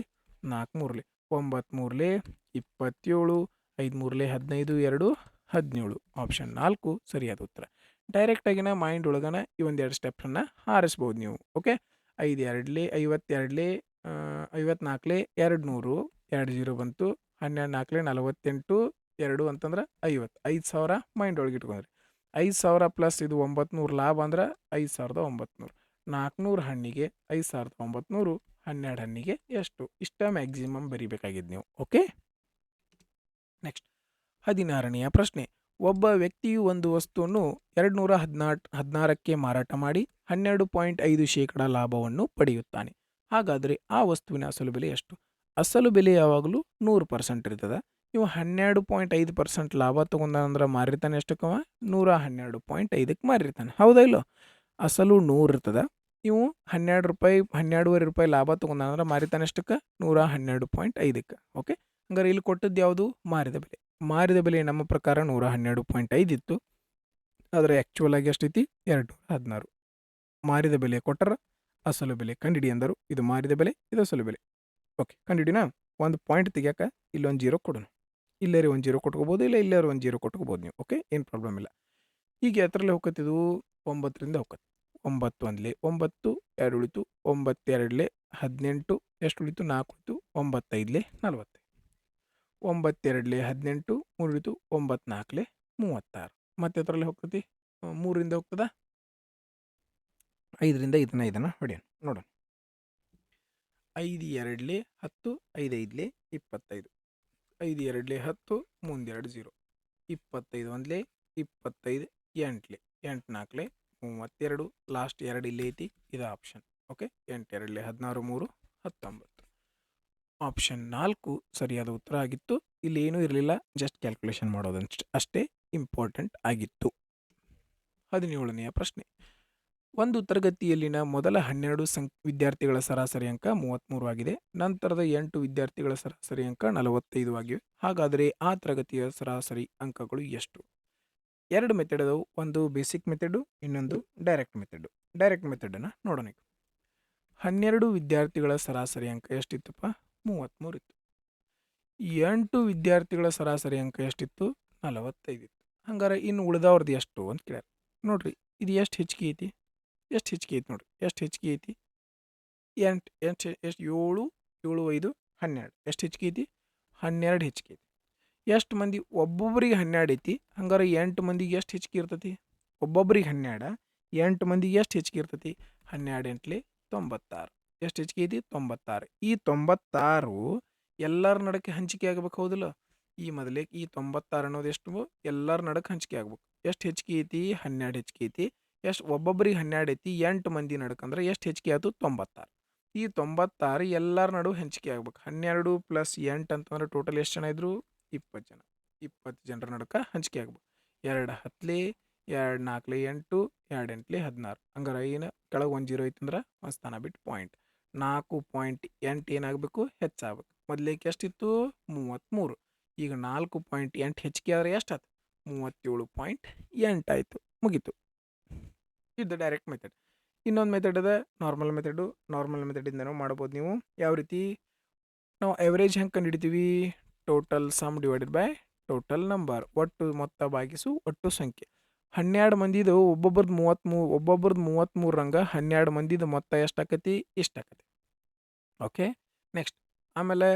4 3ಲೆ 9 3ಲೆ 27 5 3ಲೆ 15 2 17. ಆಪ್ಷನ್ 4 ಸರಿಯಾದ ಉತ್ತರ. ಡೈರೆಕ್ಟಾಗಿನ ಮೈಂಡ್ ಒಳಗನ ಈ ಒಂದೆರಡು ಸ್ಟೆಪ್ಸನ್ನು ಹಾರಿಸ್ಬೋದು ನೀವು. ಓಕೆ, 5 2ಲೆ 52ಲೆ 54ಲೆ 200 2 0 ಬಂತು. 12 4ಲೆ 48 2 ಅಂತಂದ್ರೆ 50. 5000 ಮೈಂಡ್ ಒಳಗೆ ಇಟ್ಕೊಂಡ್ರಿ. 5000 ಪ್ಲಸ್ ಇದು 900 ಲಾಭ ಅಂದ್ರೆ 5900. 400 ಹಣ್ಣಿಗೆ 5900, 12 ಹಣ್ಣಿಗೆ ಎಷ್ಟು, ಇಷ್ಟ ಮ್ಯಾಕ್ಸಿಮಮ್ ಬರಿಬೇಕಾಗಿದ್ದು ನೀವು. ಓಕೆ, ನೆಕ್ಸ್ಟ್ 16ನೆಯ ಪ್ರಶ್ನೆ. ಒಬ್ಬ ವ್ಯಕ್ತಿಯು ಒಂದು ವಸ್ತುವನ್ನು 216ಕ್ಕೆ ಮಾರಾಟ ಮಾಡಿ 12.5% ಲಾಭವನ್ನು ಪಡೆಯುತ್ತಾನೆ. ಹಾಗಾದರೆ ಆ ವಸ್ತುವಿನ ಅಸಲು ಬೆಲೆ ಎಷ್ಟು? ಅಸಲು ಬೆಲೆ ಯಾವಾಗಲೂ 100% ಇರ್ತದೆ. ನೀವು 12.5% ಲಾಭ ತೊಗೊಂಡಂದ್ರೆ ಮಾರಿರ್ತಾನೆ ಎಷ್ಟಕ್ಕವ? 112.5ಕ್ಕೆ ಮಾರಿರ್ತಾನೆ, ಹೌದಾ ಇಲ್ಲೋ? ಅಸಲು 100 ಇರ್ತದೆ, ನೀವು 12 ರೂಪಾಯಿ 12.5 ರೂಪಾಯಿ ಲಾಭ ತೊಗೊಂಡಂದ್ರೆ ಮಾರಿತಾನೆ ಎಷ್ಟಕ್ಕೆ? 112.5ಕ್ಕೆ. ಓಕೆ, ಹಂಗಾರೆ ಇಲ್ಲಿ ಕೊಟ್ಟದ್ದು ಯಾವುದು? ಮಾರಿದ ಬೆಲೆ. ಮಾರಿದ ಬೆಲೆ ನಮ್ಮ ಪ್ರಕಾರ 112.5 ಇತ್ತು, ಆದರೆ ಆ್ಯಕ್ಚುಯಲ್ ಆಗಿ ಎಷ್ಟೈತಿ? 216. ಮಾರಿದ ಬೆಲೆ ಕೊಟ್ಟರ, ಅಸಲು ಬೆಲೆ ಕಂಡಿಡಿ ಅಂದರು. ಇದು ಮಾರಿದ ಬೆಲೆ, ಇದು ಅಸಲು ಬೆಲೆ. ಓಕೆ, ಕಂಡಿಡಿನಾ? ಒಂದು ಪಾಯಿಂಟ್ ತೆಗಿಯಾಕ ಇಲ್ಲೊಂದು ಜೀರೋ ಕೊಡೋಣ. ಇಲ್ಲೇರಿ ಒಂದು ಜೀರೋ ಕೊಟ್ಕೋಬೋದು, ಇಲ್ಲ ಇಲ್ಲಾರು ಒಂದು ಜೀರೋ ಕೊಟ್ಕೋಬೋದು ನೀವು. ಓಕೆ, ಏನು ಪ್ರಾಬ್ಲಮ್ ಇಲ್ಲ. ಹೀಗೆ ಎತ್ತರಲ್ಲಿ ಹೋಗ್ಕತ್ತಿದು 9ರಿಂದ ಹೋಗ್ಕತ್ತೆ. 9 ಒಂದ್ಲೆ 9, 2 ಉಳಿತು, 9 2ಲೆ 18, ಎಷ್ಟು ಉಳಿತು? 4 ಉಳಿತು, 9 5ಲೆ 40, 9 2ಲೆ 18, 3 ಉಳಿತು, 9 4ಲೆ 36. ಮತ್ತೆ ಎತ್ತರಲ್ಲಿ ಹೋಗ್ತತಿ 3ರಿಂದ ಹೋಗ್ತದ, 5ರಿಂದ ಇದನ್ನ ಹೊಡೆಯೋಣ, ನೋಡೋಣ. 5 2ಲೆ 10, 5 5ಲೆ 25, 5 2ಲೆ 10, ಮುಂದೆ 2 0, 25 ಒಂದ್ಲೆ 25, 8ಲೆ 8 4ಲೆ 32, ಲಾಸ್ಟ್ 2 ಇಲ್ಲೇ ಐತಿ, ಇದು ಆಪ್ಷನ್. ಓಕೆ, 8 2ಲೆ 16, 3 19. ಆಪ್ಷನ್ 4 ಸರಿಯಾದ ಉತ್ತರ ಆಗಿತ್ತು. ಇಲ್ಲಿ ಏನೂ ಇರಲಿಲ್ಲ, ಜಸ್ಟ್ ಕ್ಯಾಲ್ಕುಲೇಷನ್ ಮಾಡೋದಂತ ಅಷ್ಟೇ ಇಂಪಾರ್ಟೆಂಟ್ ಆಗಿತ್ತು. 17ನೆಯ ಪ್ರಶ್ನೆ. ಒಂದು ತರಗತಿಯಲ್ಲಿನ ಮೊದಲ 12 ವಿದ್ಯಾರ್ಥಿಗಳ ಸರಾಸರಿ ಅಂಕ 33 ಆಗಿದೆ. ನಂತರದ 8 ವಿದ್ಯಾರ್ಥಿಗಳ ಸರಾಸರಿ ಅಂಕ 45 ಆಗಿವೆ. ಹಾಗಾದರೆ ಆ ತರಗತಿಯ ಸರಾಸರಿ ಅಂಕಗಳು ಎಷ್ಟು? 2 ಮೆಥಡ್ ಅದಾವು, ಒಂದು ಬೇಸಿಕ್ ಮೆಥಡು, ಇನ್ನೊಂದು ಡೈರೆಕ್ಟ್ ಮೆಥಡು. ಡೈರೆಕ್ಟ್ ಮೆಥಡನ್ನು ನೋಡೋಣ. 12 ವಿದ್ಯಾರ್ಥಿಗಳ ಸರಾಸರಿ ಅಂಕ ಎಷ್ಟಿತ್ತಪ್ಪ? 33 ಇತ್ತು. 8 ವಿದ್ಯಾರ್ಥಿಗಳ ಸರಾಸರಿ ಅಂಕ ಎಷ್ಟಿತ್ತು? 45 ಇತ್ತು. ಹಂಗಾರೆ ಇನ್ನು ಉಳಿದವ್ರದ್ದು ಎಷ್ಟು ಅಂತ ಕೇಳ್ಯಾರ. ನೋಡ್ರಿ, ಇದು ಎಷ್ಟು ಹೆಚ್ಚಿಗೆ ಐತಿ? ಎಷ್ಟು ಹೆಚ್ಚಿಗೆ ಐತಿ ನೋಡ್ರಿ, ಎಷ್ಟು ಹೆಚ್ಚಿಗೆ ಐತಿ? 8 ಎಷ್ಟು 7 7 5 12. ಎಷ್ಟು ಹೆಚ್ಚಿಗೆ ಐತಿ? 12 ಹೆಚ್ಚಿಗೆ ಐತಿ. ಎಷ್ಟು ಮಂದಿ? ಒಬ್ಬೊಬ್ರಿಗೆ 12 ಐತಿ. ಹಂಗಾರೆ 8 ಮಂದಿಗೆ ಎಷ್ಟು ಹೆಚ್ಚಿಗೆ ಇರ್ತೈತಿ? ಒಬ್ಬೊಬ್ರಿಗೆ 12, 8 ಮಂದಿಗೆ ಎಷ್ಟು ಹೆಚ್ಚಿಗೆ ಇರ್ತೈತಿ? 12 8ಲೆ 96. ಎಷ್ಟು ಹೆಚ್ಚಿಗೆ ಐತಿ? 96. ಈ 96 ಎಲ್ಲರ ನಡಕ್ಕೆ ಹಂಚಿಕೆ ಆಗ್ಬೇಕು, ಹೌದಿಲ್ಲ? ಈ ಮೊದಲೇ ಈ 96 ಅನ್ನೋದು ಎಷ್ಟು? ಎಲ್ಲರ ನಡಕ್ಕೆ ಹಂಚಿಕೆ ಆಗ್ಬೇಕು. ಎಷ್ಟು ಹೆಚ್ಚಿಗೆ ಐತಿ? 12 ಹೆಚ್ಚಿಗೆ ಐತಿ. ಎಷ್ಟು? ಒಬ್ಬೊಬ್ರಿಗೆ 12 ಐತಿ, 8 ಮಂದಿ ನಡಕಂದ್ರೆ ಎಷ್ಟು ಹೆಚ್ಚಿಗೆ ಆಯ್ತು? 96. ಈ 96 ಎಲ್ಲರ ನಡುವೆ ಹಂಚಿಕೆ ಆಗ್ಬೇಕು. 12 + 8 ಅಂತಂದ್ರೆ ಟೋಟಲ್ ಎಷ್ಟು ಜನ ಇದ್ರು? 20 ಜನ. 20 ಜನರ ನಡುಕ ಹಂಚಿಕೆ ಆಗ್ಬೇಕು. 2 10ಲೆ 2 4ಲೆ 8, 2 8ಲೆ 16. ಹಂಗಾರೆ ಏನು ಕೆಳಗೆ 1 0 ಐತಂದ್ರೆ ಒಂದು ಸ್ಥಾನ ಬಿಟ್ಟು ಪಾಯಿಂಟ್. 4.8 ಏನಾಗಬೇಕು? ಹೆಚ್ಚಾಗಬೇಕು. ಮೊದಲೇಕೆ ಎಷ್ಟಿತ್ತು? 33. ಈಗ 4.8 ಹೆಚ್ಚಿಗೆ ಆದರೆ ಎಷ್ಟಾಯ್ತು? 37.8 ಆಯಿತು, ಮುಗೀತು. ಇದು ಡೈರೆಕ್ಟ್ ಮೆಥಡ್. ಇನ್ನೊಂದು ಮೆಥಡ್ ಅದ, ನಾರ್ಮಲ್ ಮೆಥಡು. ನಾರ್ಮಲ್ ಮೆಥಡಿಂದನೂ ಮಾಡ್ಬೋದು ನೀವು. ಯಾವ ರೀತಿ? ನಾವು ಎವರೇಜ್ ಹೆಂಗೆ ಕಂಡುಹಿಡಿತೀವಿ? Total sum divided by total number. ಒಟ್ಟು ಮೊತ್ತ ಭಾಗಿಸು ಒಟ್ಟು ಸಂಖ್ಯೆ. 12 ಮಂದಿದು ಒಬ್ಬೊಬ್ರದ್ದು 33 ರಂಗ 12 ಮಂದಿದು ಮೊತ್ತ ಎಷ್ಟಾಕತಿ? ಇಷ್ಟಾಕತಿ. ಓಕೆ, ನೆಕ್ಸ್ಟ್ ಆಮೇಲೆ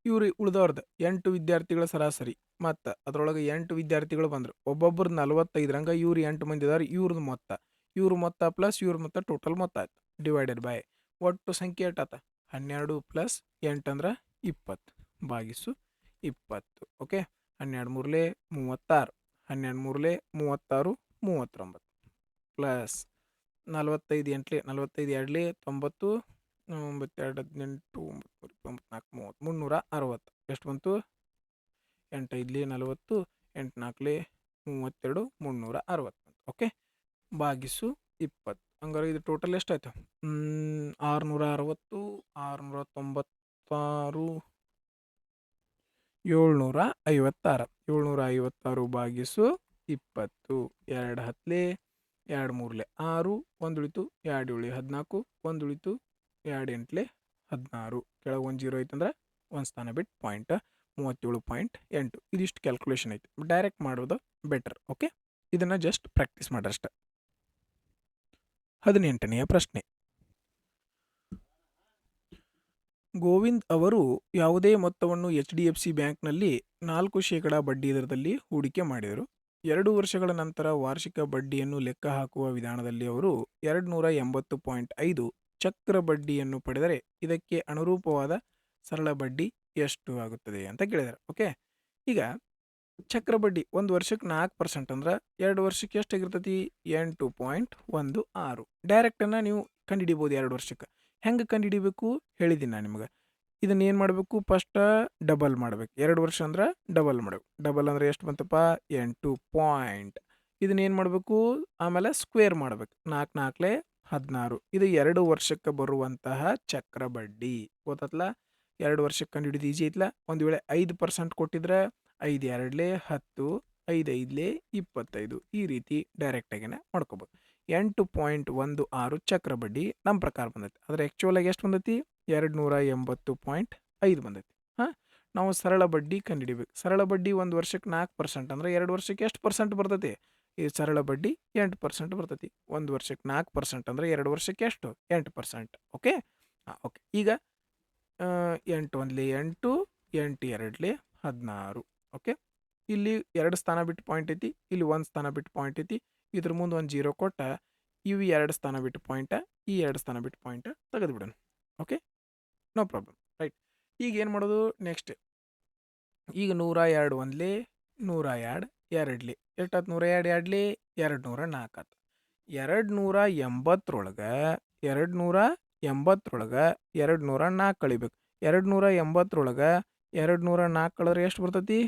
ಇವ್ರು ಉಳಿದವ್ರದ್ದು 8 ವಿದ್ಯಾರ್ಥಿಗಳ ಸರಾಸರಿ, ಮತ್ತು ಅದರೊಳಗೆ 8 ವಿದ್ಯಾರ್ಥಿಗಳು ಬಂದರು. ಒಬ್ಬೊಬ್ರದ್ದು 45 ರಂಗ ಇವ್ರು 8 ಮಂದಿ ಇದಾರೆ, ಇವ್ರದ್ದು ಮೊತ್ತ, ಇವ್ರ ಮೊತ್ತ ಪ್ಲಸ್ ಇವ್ರ ಮೊತ್ತ ಟೋಟಲ್ ಮೊತ್ತ ಆಯ್ತು. ಡಿವೈಡೆಡ್ ಬೈ ಒಟ್ಟು ಸಂಖ್ಯೆ ಎಷ್ಟಾತ? 12 + 8 ಅಂದ್ರೆ 20 ಭಾಗಿಸು 20. Okay, 12 3ಲೆ 36, 12 3ಲೆ 36 39, plus 45 8ಲೆ 45 2ಲೆ 90, 9 2 18 9 4 360. ಎಷ್ಟು ಬಂತು? 8 5ಲೆ 40, 8 4ಲೆ 32, 360. ಓಕೆ, ಭಾಗಿಸು 20. ಹಂಗಾರೆ ಇದು ಟೋಟಲ್ ಎಷ್ಟಾಯ್ತು? 660, 696, 756. 756 ಭಾಗಿಸು 20. 2 10ಲೆ 2 3ಲೆ 6, 1 ಉಳಿತು, 2 7ಲೆ 14, 1 ಉಳಿತು, 2 8ಲೆ 16. ಕೆಳಗೆ 1 0 ಐತಂದ್ರೆ ಒಂದು ಸ್ಥಾನ ಬಿಟ್ಟು ಪಾಯಿಂಟ್. 37.8. ಇದಿಷ್ಟು ಕ್ಯಾಲ್ಕುಲೇಷನ್ ಐತೆ. ಡೈರೆಕ್ಟ್ ಮಾಡೋದು ಬೆಟರ್. ಓಕೆ, ಇದನ್ನು ಜಸ್ಟ್ ಪ್ರಾಕ್ಟೀಸ್ ಮಾಡ್ರಷ್ಟೆ. 18ನೆಯ ಪ್ರಶ್ನೆ. ಗೋವಿಂದ್ ಅವರು ಯಾವುದೇ ಮೊತ್ತವನ್ನು HDFC ಬ್ಯಾಂಕ್ನಲ್ಲಿ 4% ಬಡ್ಡಿ ದರದಲ್ಲಿ ಹೂಡಿಕೆ ಮಾಡಿದರು. 2 ವರ್ಷಗಳ ನಂತರ ವಾರ್ಷಿಕ ಬಡ್ಡಿಯನ್ನು ಲೆಕ್ಕ ಹಾಕುವ ವಿಧಾನದಲ್ಲಿ ಅವರು 280.5 ಚಕ್ರ ಬಡ್ಡಿಯನ್ನು ಪಡೆದರೆ ಇದಕ್ಕೆ ಅನುರೂಪವಾದ ಸರಳ ಬಡ್ಡಿ ಎಷ್ಟು ಆಗುತ್ತದೆ ಅಂತ ಕೇಳಿದ್ದಾರೆ. ಓಕೆ, ಈಗ ಚಕ್ರ ಬಡ್ಡಿ 1 ವರ್ಷಕ್ಕೆ 4% ಅಂದ್ರೆ 2 ವರ್ಷಕ್ಕೆ ಎಷ್ಟಾಗಿರ್ತೈತಿ? 8.16. ಡೈರೆಕ್ಟನ್ನು ನೀವು ಕಂಡುಹಿಡಿಬೋದು 2 ವರ್ಷಕ್ಕೆ. ಹೆಂಗೆ ಕಂಡುಹಿಡಿಬೇಕು ಹೇಳಿದ್ದೀನಿ ನಾನು ನಿಮ್ಗೆ. ಇದನ್ನ ಏನು ಮಾಡಬೇಕು, ಫಸ್ಟ್ ಡಬಲ್ ಮಾಡ್ಬೇಕು. 2 ವರ್ಷ ಅಂದ್ರೆ ಡಬಲ್ ಮಾಡಬೇಕು. ಡಬಲ್ ಅಂದರೆ ಎಷ್ಟು ಬಂತಪ್ಪ, 8 ಪಾಯಿಂಟ್. ಇದನ್ನ ಏನು ಮಾಡಬೇಕು, ಆಮೇಲೆ ಸ್ಕ್ವೇರ್ ಮಾಡ್ಬೇಕು. 4 4 16. ಇದು 2 ವರ್ಷಕ್ಕೆ ಬರುವಂತಹ ಚಕ್ರ ಬಡ್ಡಿ. ಗೊತ್ತಲ್ಲ, 2 ವರ್ಷಕ್ಕೆ ಕಂಡು ಹಿಡಿದು ಈಜಿ ಐತ್ಲ. ಒಂದು ವೇಳೆ 5% ಕೊಟ್ಟಿದ್ರೆ 5 2 10, 5 5 25, ಈ ರೀತಿ ಡೈರೆಕ್ಟಾಗಿನೇ ಮಾಡ್ಕೋಬೋದು. 8.16 ಚಕ್ರ ಬಡ್ಡಿ ನಮ್ಮ ಪ್ರಕಾರ ಬಂದೈತಿ. ಆದರೆ ಆ್ಯಕ್ಚುಲಾಗಿ ಎಷ್ಟು ಬಂದೈತಿ, 280.5 ಬಂದೈತಿ. ಹಾಂ, ನಾವು ಸರಳ ಬಡ್ಡಿ ಕಂಡುಹಿಡಿಬೇಕು. ಸರಳ ಬಡ್ಡಿ 1 ವರ್ಷಕ್ಕೆ 4% ಅಂದರೆ 2 ವರ್ಷಕ್ಕೆ ಎಷ್ಟು ಪರ್ಸೆಂಟ್ ಬರ್ತೈತಿ, ಈ ಸರಳ ಬಡ್ಡಿ 8% ಬರ್ತೈತಿ. 1 ವರ್ಷಕ್ಕೆ 4% ಅಂದರೆ 2 ವರ್ಷಕ್ಕೆ ಎಷ್ಟು, 8%. ಓಕೆ, ಹಾಂ ಓಕೆ. ಈಗ 8 1 8, 8 2 16. ಓಕೆ, ಇಲ್ಲಿ 2 ಸ್ಥಾನ ಬಿಟ್ಟು ಪಾಯಿಂಟ್ ಐತಿ, ಇಲ್ಲಿ 1 ಸ್ಥಾನ ಬಿಟ್ಟು ಪಾಯಿಂಟ್ ಐತಿ. ಇದ್ರ ಮುಂದೆ ಒಂದು 0 ಕೊಟ್ಟ, ಇವು 2 ಸ್ಥಾನ ಬಿಟ್ಟು ಪಾಯಿಂಟ, ಈ 2 ಸ್ಥಾನ ಬಿಟ್ಟು ಪಾಯಿಂಟ್ ತೆಗೆದು ಬಿಡೋಣ. Okay, no problem. ರೈಟ್, ಈಗ ಏನು ಮಾಡೋದು ನೆಕ್ಸ್ಟ್, ಈಗ 102 1 102 2 ಎಷ್ಟಾಯ್ತು, 102 2 204 ಆಯ್ತು. 280 204 ಕಳಿಬೇಕು. 280 204 ಕಳೆದ್ರೆ ಎಷ್ಟು ಬರ್ತೈತಿ,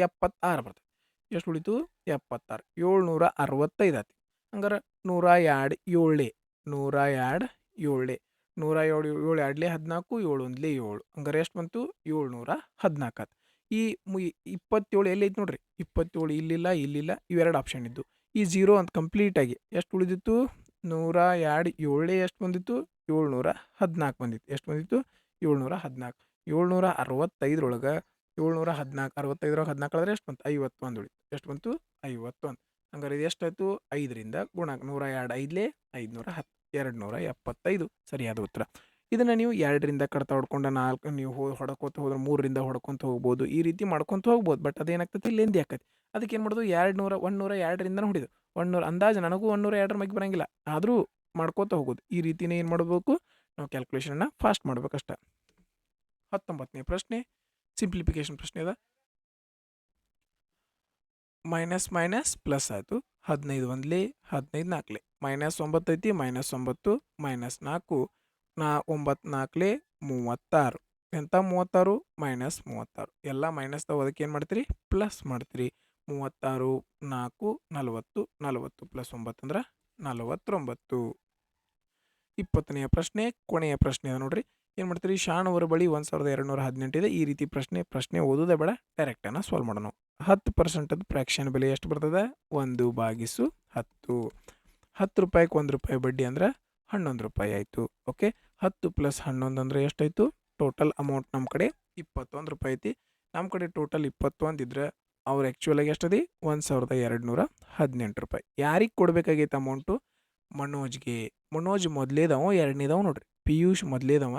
76 ಬರ್ತೈತಿ. ಎಷ್ಟು ಉಳಿತು, 76. 765 ಆಯ್ತು. ಹಂಗಾರೆ 102 7 102 7 102 7 2 14, 7 1 7. ಹಂಗಾರೆ ಎಷ್ಟು ಬಂತು, 714 ಆಯ್ತು. ಈ 27 ಎಲ್ಲಿ ಐತಿ ನೋಡ್ರಿ, 27 ಇಲ್ಲಿಲ್ಲ ಇಲ್ಲಿಲ್ಲ, ಇವೆರಡು ಆಪ್ಷನ್ ಇದ್ದು. ಈ 0 ಅಂತ ಕಂಪ್ಲೀಟಾಗಿ ಎಷ್ಟು ಉಳಿದಿತ್ತು, 102 7 ಎಷ್ಟು ಬಂದಿತ್ತು, 714 ಬಂದಿತ್ತು. ಎಷ್ಟು ಬಂದಿತ್ತು, 714. 765 714 65 14 ಕಳೆದ್ರೆ ಎಷ್ಟು ಬಂತು, 51 ಉಳಿತು. ಎಷ್ಟು ಬಂತು, 51. ಹಂಗಾರೆ ಇದು ಎಷ್ಟಾಯಿತು, 5ರಿಂದ ಗುಣಾಕ 102 5 510 275 ಸರಿಯಾದ ಉತ್ತರ. ಇದನ್ನು ನೀವು 2ರಿಂದ ಕಡ್ತಾ ಹೊಡ್ಕೊಂಡು 4 ನೀವು ಹೊಡ್ಕೊತ ಹೋದ್ರೆ 3ರಿಂದ ಹೊಡ್ಕೊತ ಹೋಗ್ಬೋದು. ಈ ರೀತಿ ಮಾಡ್ಕೊತ ಹೋಗ್ಬೋದು. ಬಟ್ ಅದೇನಾಗ್ತೈತಿ, ಲೆಂದಿ ಆಕೈತಿ. ಅದಕ್ಕೆ ಏನು ಮಾಡೋದು, 102ರಿಂದನೇ ಹೊಡಿದು. 100 ಅಂದಾಜು ನನಗೂ 102ರ ಬಗ್ಗೆ ಬರೋಂಗಿಲ್ಲ, ಆದರೂ ಮಾಡ್ಕೋತ ಹೋಗೋದು. ಈ ರೀತಿನೇ ಏನು ಮಾಡಬೇಕು, ನಾವು ಕ್ಯಾಲ್ಕುಲೇಷನ್ನ ಫಾಸ್ಟ್ ಮಾಡ್ಬೇಕಷ್ಟ. 19ನೇ ಪ್ರಶ್ನೆ ಸಿಂಪ್ಲಿಫಿಕೇಶನ್ ಪ್ರಶ್ನೆ ಅದ. ಮೈನಸ್ ಮೈನಸ್ ಪ್ಲಸ್ ಆಯಿತು. 15 1 15 4 -9 ಐತಿ, -9 -4 9 4 36. ಎಂಥ 36, -36. ಎಲ್ಲ ಮೈನಸ್ದಾವ, ಅದಕ್ಕೆ ಏನು ಮಾಡ್ತೀರಿ, ಪ್ಲಸ್ ಮಾಡ್ತೀರಿ. 36 4 40 40 + 9 ಅಂದ್ರೆ 49. 20ನೇ ಪ್ರಶ್ನೆ ಕೊನೆಯ ಪ್ರಶ್ನೆ ಅದ ನೋಡ್ರಿ. ಏನು ಮಾಡ್ತೀರಿ, ಶಾಣವರ ಬಳಿ 1218 ಇದೆ. ಈ ರೀತಿ ಪ್ರಶ್ನೆ ಓದೋದೇ ಬೇಡ, ಡೈರೆಕ್ಟನ್ನು ಸಾಲ್ವ್ ಮಾಡೋಣ. 10% ಫ್ರ್ಯಾಕ್ಷನ್ ಬೆಲೆ ಎಷ್ಟು ಬರ್ತದೆ, 1/10. 10 ರೂಪಾಯಿಗೆ 1 ರೂಪಾಯಿ ಬಡ್ಡಿ ಅಂದ್ರೆ 11 ರೂಪಾಯಿ ಆಯಿತು. ಓಕೆ, 10 + 11 ಅಂದರೆ ಎಷ್ಟಾಯಿತು, ಟೋಟಲ್ ಅಮೌಂಟ್ ನಮ್ಮ ಕಡೆ 21 ರೂಪಾಯಿ ಐತಿ. ನಮ್ಮ ಕಡೆ ಟೋಟಲ್ 21 ಇದ್ರೆ ಅವ್ರು ಆ್ಯಕ್ಚುಲಾಗಿ ಎಷ್ಟದಿ, 1218 ರೂಪಾಯಿ. ಯಾರಿಗೆ ಕೊಡಬೇಕಾಗೈತೆ ಅಮೌಂಟು, ಮನೋಜ್ಗೆ. ಮನೋಜ್ ಮೊದಲೇದವ, ಎರಡನೇದವ ನೋಡ್ರಿ. ಪಿಯೂಷ್ ಮೊದಲೇದವ,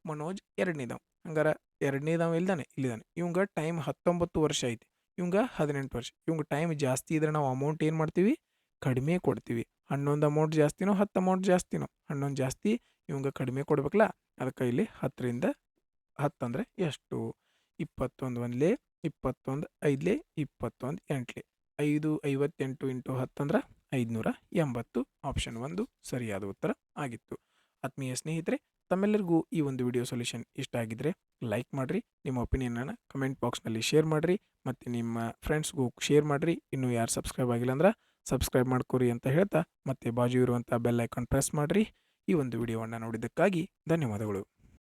ಮನೋಜ್ ಎರಡನೇದವ. ಹಂಗಾರೆ ಎರಡನೇದವ ಇಲ್ದಾನೆ, ಇಲ್ಲಿದ್ದಾನೆ. ಇವಂಗೆ ಟೈಮ್ 19 ವರ್ಷ ಐತಿ, ಇವಂಗೆ 18 ವರ್ಷ. ಇವಂಗೆ ಟೈಮ್ ಜಾಸ್ತಿ ಇದ್ರೆ ನಾವು ಅಮೌಂಟ್ ಏನು ಮಾಡ್ತೀವಿ, ಕಡಿಮೆ ಕೊಡ್ತೀವಿ. 11 ಅಮೌಂಟ್ ಜಾಸ್ತಿನೋ 10 ಅಮೌಂಟ್ ಜಾಸ್ತಿನೋ, 11 ಜಾಸ್ತಿ, ಇವಂಗೆ ಕಡಿಮೆ ಕೊಡ್ಬೇಕಲ್ಲ. ಅದಕ್ಕೆ ಇಲ್ಲಿ 10ರಿಂದ 10 ಅಂದರೆ ಎಷ್ಟು, 21 1 21 5 21 8 5 58 × 10 ಅಂದ್ರೆ 580. ಆಪ್ಷನ್ 1 ಸರಿಯಾದ ಉತ್ತರ ಆಗಿತ್ತು. ಆತ್ಮೀಯ ಸ್ನೇಹಿತರೆ, ತಮ್ಮೆಲ್ಲರಿಗೂ ಈ ಒಂದು ವಿಡಿಯೋ ಸೊಲ್ಯೂಷನ್ ಇಷ್ಟ ಆಗಿದ್ರೆ ಲೈಕ್ ಮಾಡಿರಿ, ನಿಮ್ಮ ಒಪಿನಿಯನನ್ನು ಕಮೆಂಟ್ ಬಾಕ್ಸ್ನಲ್ಲಿ ಶೇರ್ ಮಾಡಿರಿ, ಮತ್ತು ನಿಮ್ಮ ಫ್ರೆಂಡ್ಸ್ಗೂ ಶೇರ್ ಮಾಡಿರಿ. ಇನ್ನೂ ಯಾರು ಸಬ್ಸ್ಕ್ರೈಬ್ ಆಗಿಲ್ಲ ಅಂದ್ರೆ ಸಬ್ಸ್ಕ್ರೈಬ್ ಮಾಡ್ಕೊರಿ ಅಂತ ಹೇಳ್ತಾ, ಮತ್ತೆ ಬಾಜು ಇರುವಂಥ ಬೆಲ್ ಐಕಾನ್ ಪ್ರೆಸ್ ಮಾಡಿರಿ. ಈ ಒಂದು ವಿಡಿಯೋವನ್ನು ನೋಡಿದ್ದಕ್ಕಾಗಿ ಧನ್ಯವಾದಗಳು.